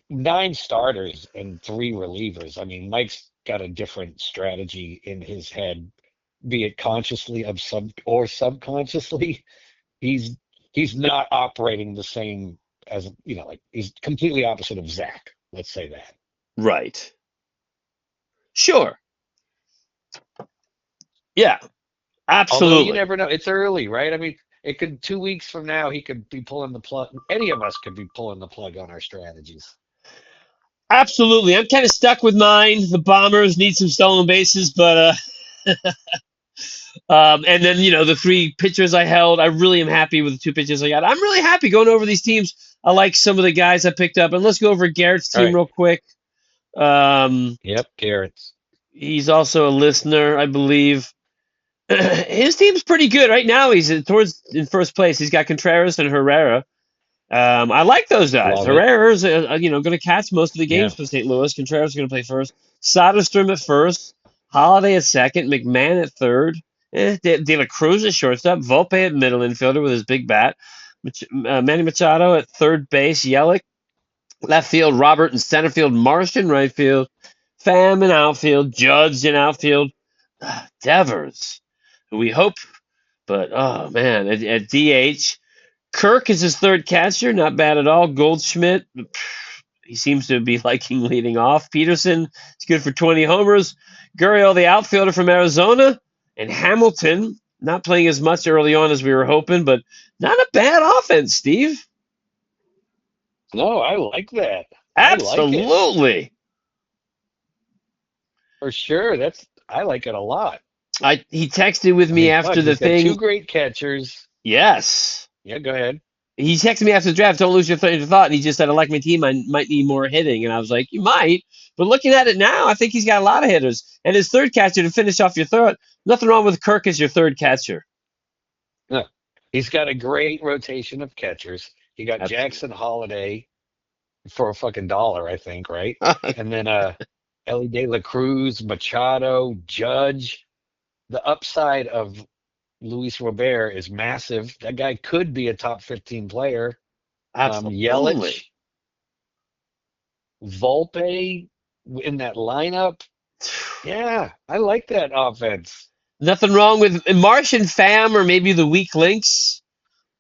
nine starters and three relievers. I mean, Mike's got a different strategy in his head, be it consciously or subconsciously. He's he's not operating the same as like he's completely opposite of Zach. Let's say that. Right. Sure. Yeah. Although you Absolutely. never know, it's early, right? I mean, it could 2 weeks from now he could be pulling the plug. Any of us could be pulling the plug on our strategies. Absolutely. I'm kind of stuck with mine. The Bombers need some stolen bases, but and then the three pitchers I held, I really am happy with the two pitchers I got. I'm really happy going over these teams. I like some of the guys I picked up, and let's go over Garrett's All team right. real quick. Um, Yep, Garrett's. he's also a listener, I believe. His team's pretty good right now. He's in first place. He's got Contreras and Herrera. I like those guys. Love it. Herrera's going to catch most of the Yeah. games for St. Louis. Contreras is going to play first. Soderstrom at first. Holiday at second. McMahon at third. De La Cruz at shortstop. Volpe at middle infielder with his big bat. Manny Machado at third base. Yelich left field. Robert in center field. Marsh in right field. Pham in outfield. Judge in outfield. Devers, who we hope, but oh man, at DH. Kirk is his third catcher, not bad at all. Goldschmidt, he seems to be liking leading off. Peterson is good for 20 homers. Gurriel, the outfielder from Arizona, and Hamilton, not playing as much early on as we were hoping, but not a bad offense, Steve. No, I like that. I like it Absolutely. for sure. I like it a lot. He texted with I me mean, fuck, after the he's got two thing. great catchers. Yes. Yeah, go ahead. He texted me after the draft, don't lose your thought. And he just said, I like my team. I might need more hitting. And I was like, you might. But looking at it now, I think he's got a lot of hitters. And his third catcher, to finish off your thought, nothing wrong with Kirk as your third catcher. No, he's got a great rotation of catchers. He got Absolutely. Jackson Holiday for a fucking dollar, I think, right? And then Ellie De La Cruz, Machado, Judge. The upside of Luis Robert is massive. That guy could be a top 15 player. Absolutely. Yelich, Volpe in that lineup. Yeah, I like that offense. Nothing wrong with Marsh and Pham or maybe the weak links.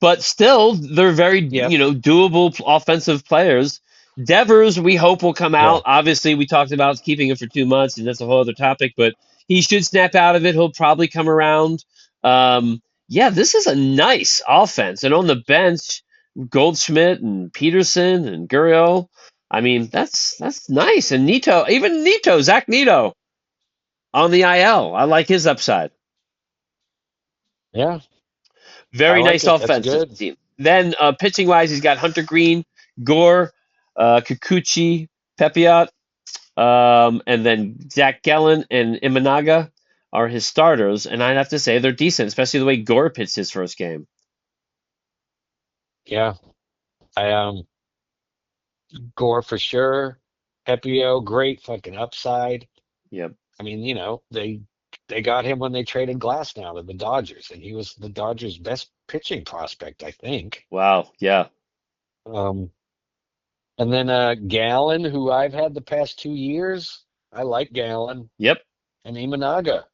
But still, they're very, Yep. doable offensive players. Devers, we hope will come Yeah. out. Obviously, we talked about keeping him for 2 months, and that's a whole other topic. But he should snap out of it. He'll probably come around. Yeah, this is a nice offense, and on the bench, Goldschmidt and Peterson and Gurriel. I mean, that's nice. And Zach Nito on the IL. I like his upside. Yeah. I Very like nice it. That's offensive good. team. Then pitching wise, he's got Hunter Green, Gore, Kikuchi, Pepiot, and then Zach Gallen and Imanaga are his starters. And I'd have to say they're decent, especially the way Gore pitched his first game. Yeah. I Gore for sure. Pepio, great fucking upside. Yep. I mean, they got him when they traded Glass now to the Dodgers, and he was the Dodgers' best pitching prospect, I think. Wow. Yeah. Um, and then Gallen, who I've had the past 2 years. I like Gallen Yep. and Imanaga.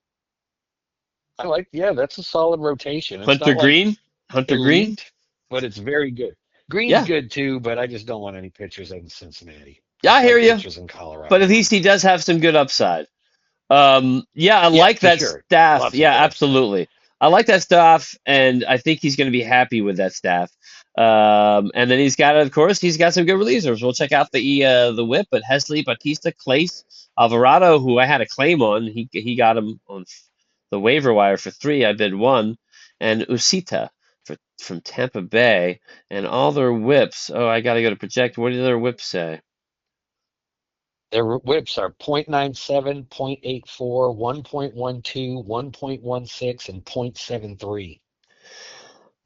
Yeah, that's a solid rotation. It's Hunter not like Green. Hunter Green. elite, but it's very good. Green's Yeah. good too, but I just don't want any pitchers in Cincinnati. Yeah, I Just hear like you. pitchers in But at Colorado. least he does have some good upside. Yeah, I Yeah, like for that sure. staff. Lots of Yeah, good upside. absolutely. I like that staff, and I think he's going to be happy with that staff. And then of course, he's got some good relievers. We'll check out the whip, but Hesley, Batista, Clace, Alvarado, who I had a claim on, he got him on the waiver wire for 3. I bid 1, and Usita from Tampa Bay, and all their whips. Oh, I got to go to project. What do their whips say? Their whips are .97, .84, 1.12, 1.16, and .73.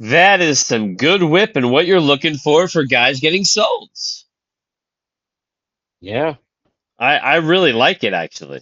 That is some good whip and what you're looking for guys getting sold. Yeah. I really like it actually.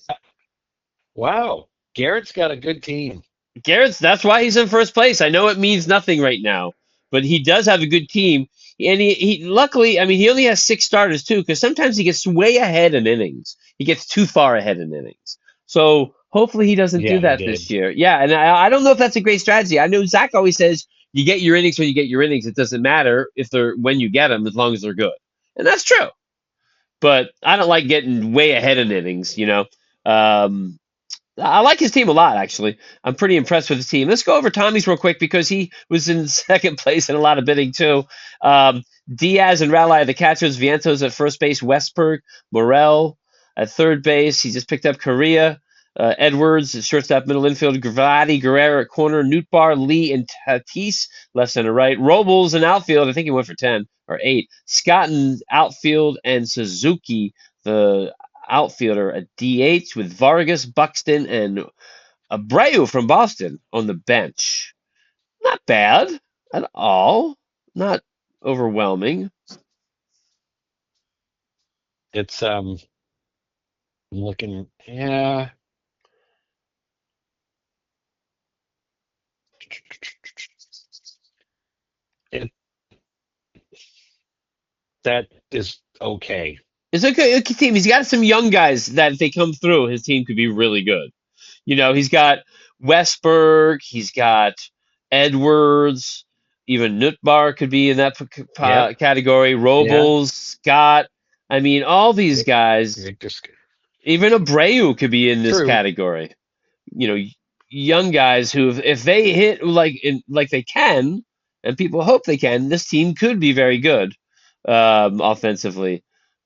Wow. Garrett's got a good team. That's why he's in first place. I know it means nothing right now, but he does have a good team. And he luckily, I mean, he only has 6 starters too, because sometimes he gets way ahead in innings. He gets too far ahead in innings. So hopefully he doesn't do Yeah, he that this did. year. Yeah, and I don't know if that's a great strategy. I know Zach always says you get your innings when you get your innings. It doesn't matter if they're when you get them as long as they're good, and that's true. But I don't like getting way ahead in innings. Um, I like his team a lot, actually. I'm pretty impressed with his team. Let's go over Tommy's real quick because he was in second place in a lot of bidding too. Um, Diaz and Raleigh are the catchers. Vientos at first base. Westberg, Morel at third base. He just picked up Correa. Edwards at shortstop, middle infield. Gravati, Guerrero at corner. Nootbaar, Lee, and Tatis left center right. Robles in outfield. I think he went for 10 or 8. Scott in outfield and Suzuki, the outfielder at DH with Vargas, Buxton, and Abreu from Boston on the bench. Not bad at all. Not overwhelming. It's I'm looking, yeah. It that is okay. It's a good team. He's got some young guys that if they come through, his team could be really good. He's got Westberg, he's got Edwards, even Nutbar could be in that Yep. category. Yeah. Robles, Scott. I mean, all these Vic- guys, Victor even Abreu could be in this True. category. you know, Young guys who, if they hit like they can, and people hope they can, this team could be very good offensively.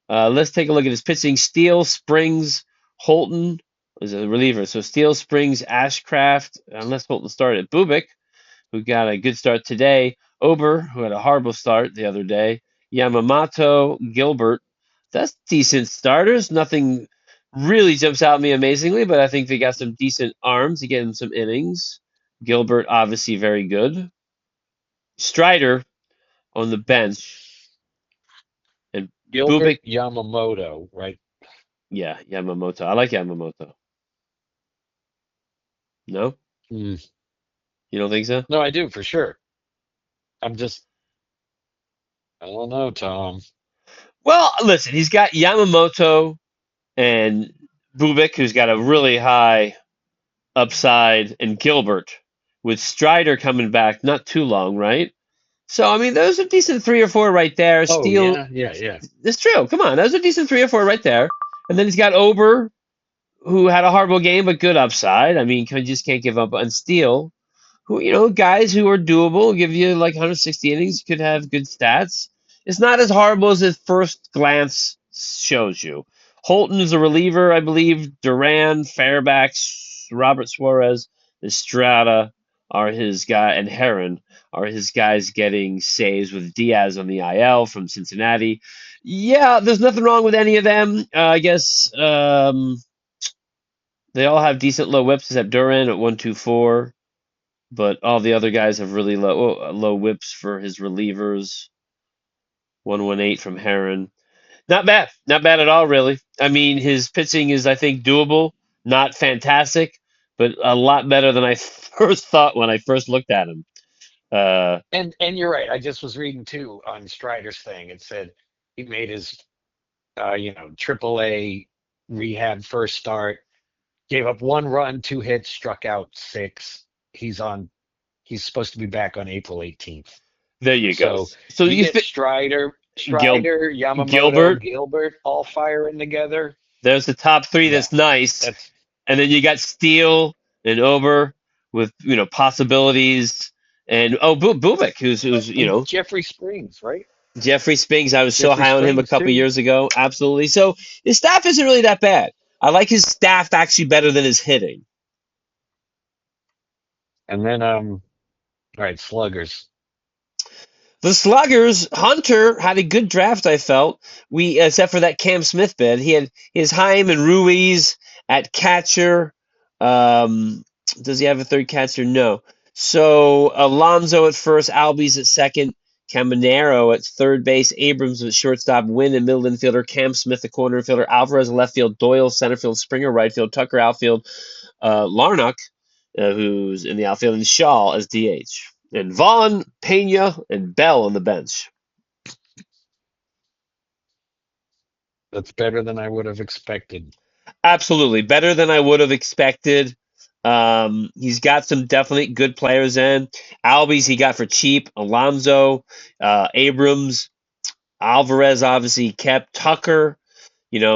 Let's take a look at his pitching. Steele, Springs, Holton is a reliever. So Steele, Springs, Ashcraft, unless Holton started. Bubik, who got a good start today. Ober, who had a horrible start the other day. Yamamoto, Gilbert. That's decent starters. Nothing really jumps out at me amazingly, but I think they got some decent arms to get him some innings. Gilbert, obviously very good. Strider on the bench. And Gilbert Bubik, Yamamoto, right? yeah, Yamamoto. I like Yamamoto. No? Hmm. You don't think so? No, I do for sure. I'm just, I don't know, Tom. Well, listen, he's got Yamamoto and Bubik, who's got a really high upside, and Gilbert, with Strider coming back not too long, right? So, I mean, those are decent three or four right there. Oh Steele, yeah, yeah, yeah. it's true. Come on, those are decent three or four right there. And then he's got Ober, who had a horrible game, but good upside. I mean, just can't give up on Steele, who, guys who are doable, give you like 160 innings, could have good stats. It's not as horrible as it first glance shows you. Holton is a reliever, I believe. Duran, Fairfax, Robert Suarez, Estrada are his guy, and Heron are his guys getting saves with Diaz on the IL from Cincinnati. Yeah, there's nothing wrong with any of them. I guess they all have decent low whips except Duran at 124, but all the other guys have really low whips for his relievers. 118 from Heron. Not bad at all, really. I mean, his pitching is, I think, doable. Not fantastic, but a lot better than I first thought when I first looked at him. Uh, And you're right. I just was reading too on Strider's thing. It said he made his triple A rehab first start, gave up 1 run, 2 hits, struck out 6. He's on he's supposed to be back on April 18th. there you go. So So you you get fit Gil Strider, Yamamoto, Gilbert. Gilbert all firing together. There's the top three. Yeah, That's nice. that's And then you got Steele and Ober with possibilities, and Bubik, who's and Jeffrey Springs, right? Jeffrey Spings. I was so Jeffrey high on him a Springs couple too. years ago. Absolutely. So his staff isn't really that bad. I like his staff actually better than his hitting. And then all right, sluggers. The Sluggers, Hunter had a good draft, I felt. We except for that Cam Smith bid. He had his Haim and Ruiz at catcher. Um, does he have a third catcher? No. So Alonso at first, Albies at second, Caminero at third base, Abrams at shortstop, Wynn at middle infielder, Cam Smith at corner infielder, Alvarez at left field, Doyle center field, Springer right field, Tucker outfield, Larnock, who's in the outfield, and Shaw as DH. And Vaughn, Pena, and Bell on the bench. That's better than I would have expected. Absolutely. Better than I would have expected. He's got some definitely good players in. Albies he got for cheap. Alonso, Abrams, Alvarez obviously kept. Tucker,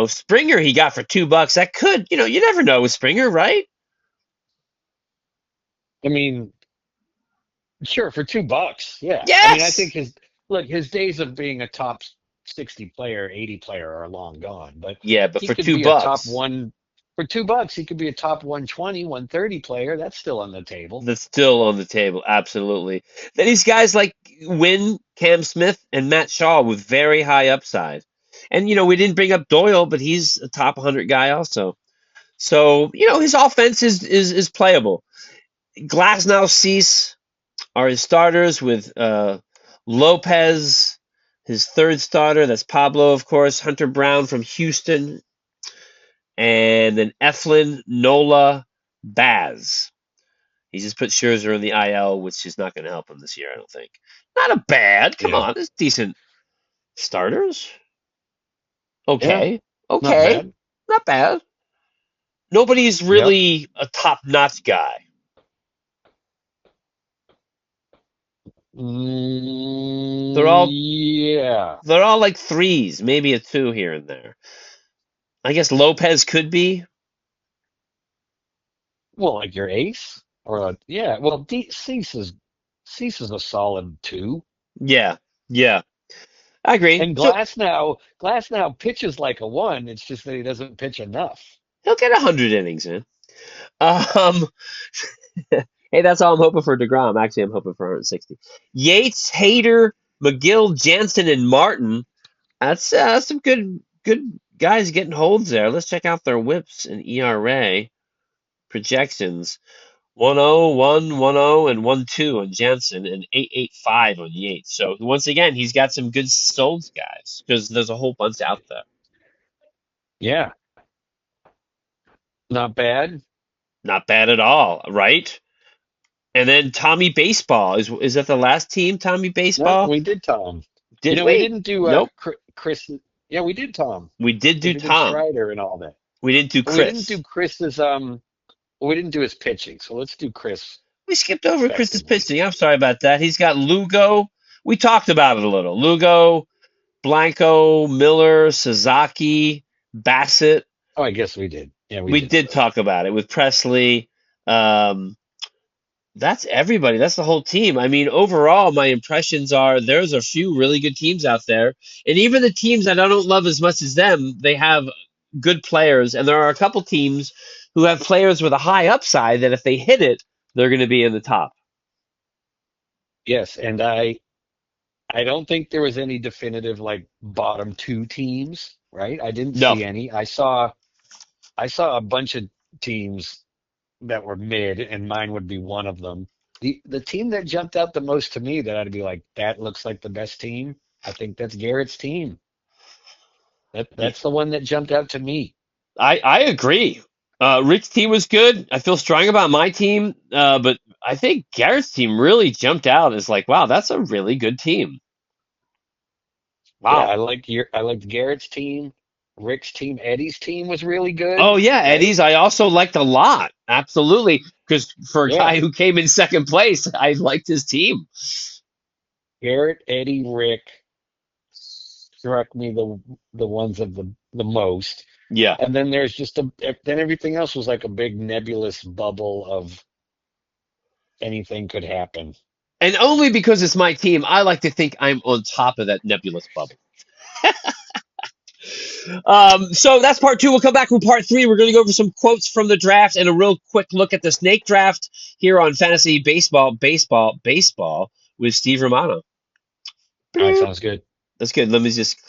Springer he got for $2. That could, you never know with Springer, right? I mean, sure, for $2. Yeah. I mean, I think Yes. his days of being a top 60 player, 80 player are long gone, but Yeah, but he for could two be a top bucks, one for $2. He could be a top 120, 130 player. That's still on the table. that's still on the table. Absolutely. Then these guys like Wynn, Cam Smith, and Matt Shaw with very high upside. And we didn't bring up Doyle, but he's a top 100 guy also. So his offense is playable. Glasnow, Cease are his starters with Lopez, his third starter. That's Pablo, of course. Hunter Brown from Houston, and then Eflin, Nola, Baz. He just put Scherzer in the IL, which is not going to help him this year, I don't think. Not a bad. Come Yeah. on, it's decent starters. Yeah. Okay, Not okay, bad. not bad. Nobody's Yep. really a top-notch guy. They're all Yeah. they're all like threes, maybe a two here and there. I guess Lopez could be. Well, like your ace, yeah. Well, Cease is a solid two, Yeah, yeah, I agree. and So Glass now pitches like a one. It's just that he doesn't pitch enough. he'll get 100 innings in. Um, hey, that's all I'm hoping for DeGrom. Actually, I'm hoping for 160. Yates, Hader, McGill, Jansen, and Martin. That's some good guys getting holds there. Let's check out their whips and ERA projections. 1.0, 1.10, and 1.2 on Jansen, and 8.85 on Yates. So once again, he's got some good sold guys because there's a whole bunch out there. Yeah, not bad. Not bad at all, right? And then Tommy Baseball is that the last team? Tommy No, Baseball? we did Tom. Did We we? didn't do Nope. Chris. Yeah, we did Tom We did because do we did Tom. Strider and all that. We didn't do But we didn't Chris. do Chris's. We didn't do his pitching. So let's do Chris We skipped over Chris's effectively. pitching. I'm sorry about that. He's got Lugo. We talked about it a little. Lugo, Blanco, Miller, Sasaki, Bassett. Oh, I guess we did. Yeah, we We did all did that. talk about it with Presley. Um, that's everybody. That's the whole team. I mean, overall, my impressions are there's a few really good teams out there, and even the teams that I don't love as much as them, they have good players, and there are a couple teams who have players with a high upside that if they hit it, they're going to be in the top. Yes, and I don't think there was any definitive like bottom two teams, right? I didn't No, see any. I saw a bunch of teams that were mid, and mine would be one of them. The team that jumped out the most to me that I'd be like, that looks like the best team. I think that's Garrett's team. yeah, That's the one that jumped out to me. I agree. Rick's team was good. I feel strong about my team, but I think Garrett's team really jumped out as like, wow, that's a really good team. Yeah, Wow. I liked Garrett's team. Rick's team, Eddie's team was really Oh good, yeah, right? Eddie's I also liked a lot. Absolutely, because for a Yeah. guy who came in second place, I liked his team. Garrett, Eddie, Rick struck me the ones of the most. Yeah, And then there's just then everything else was like a big nebulous bubble of anything could happen. and only because it's my team, I like to think I'm on top of that nebulous bubble. So that's part two. We'll come back with part three. We're going to go over some quotes from the draft and a real quick look at the snake draft here on Fantasy Baseball with Steve Romano. All right, sounds good. That's good. Let me just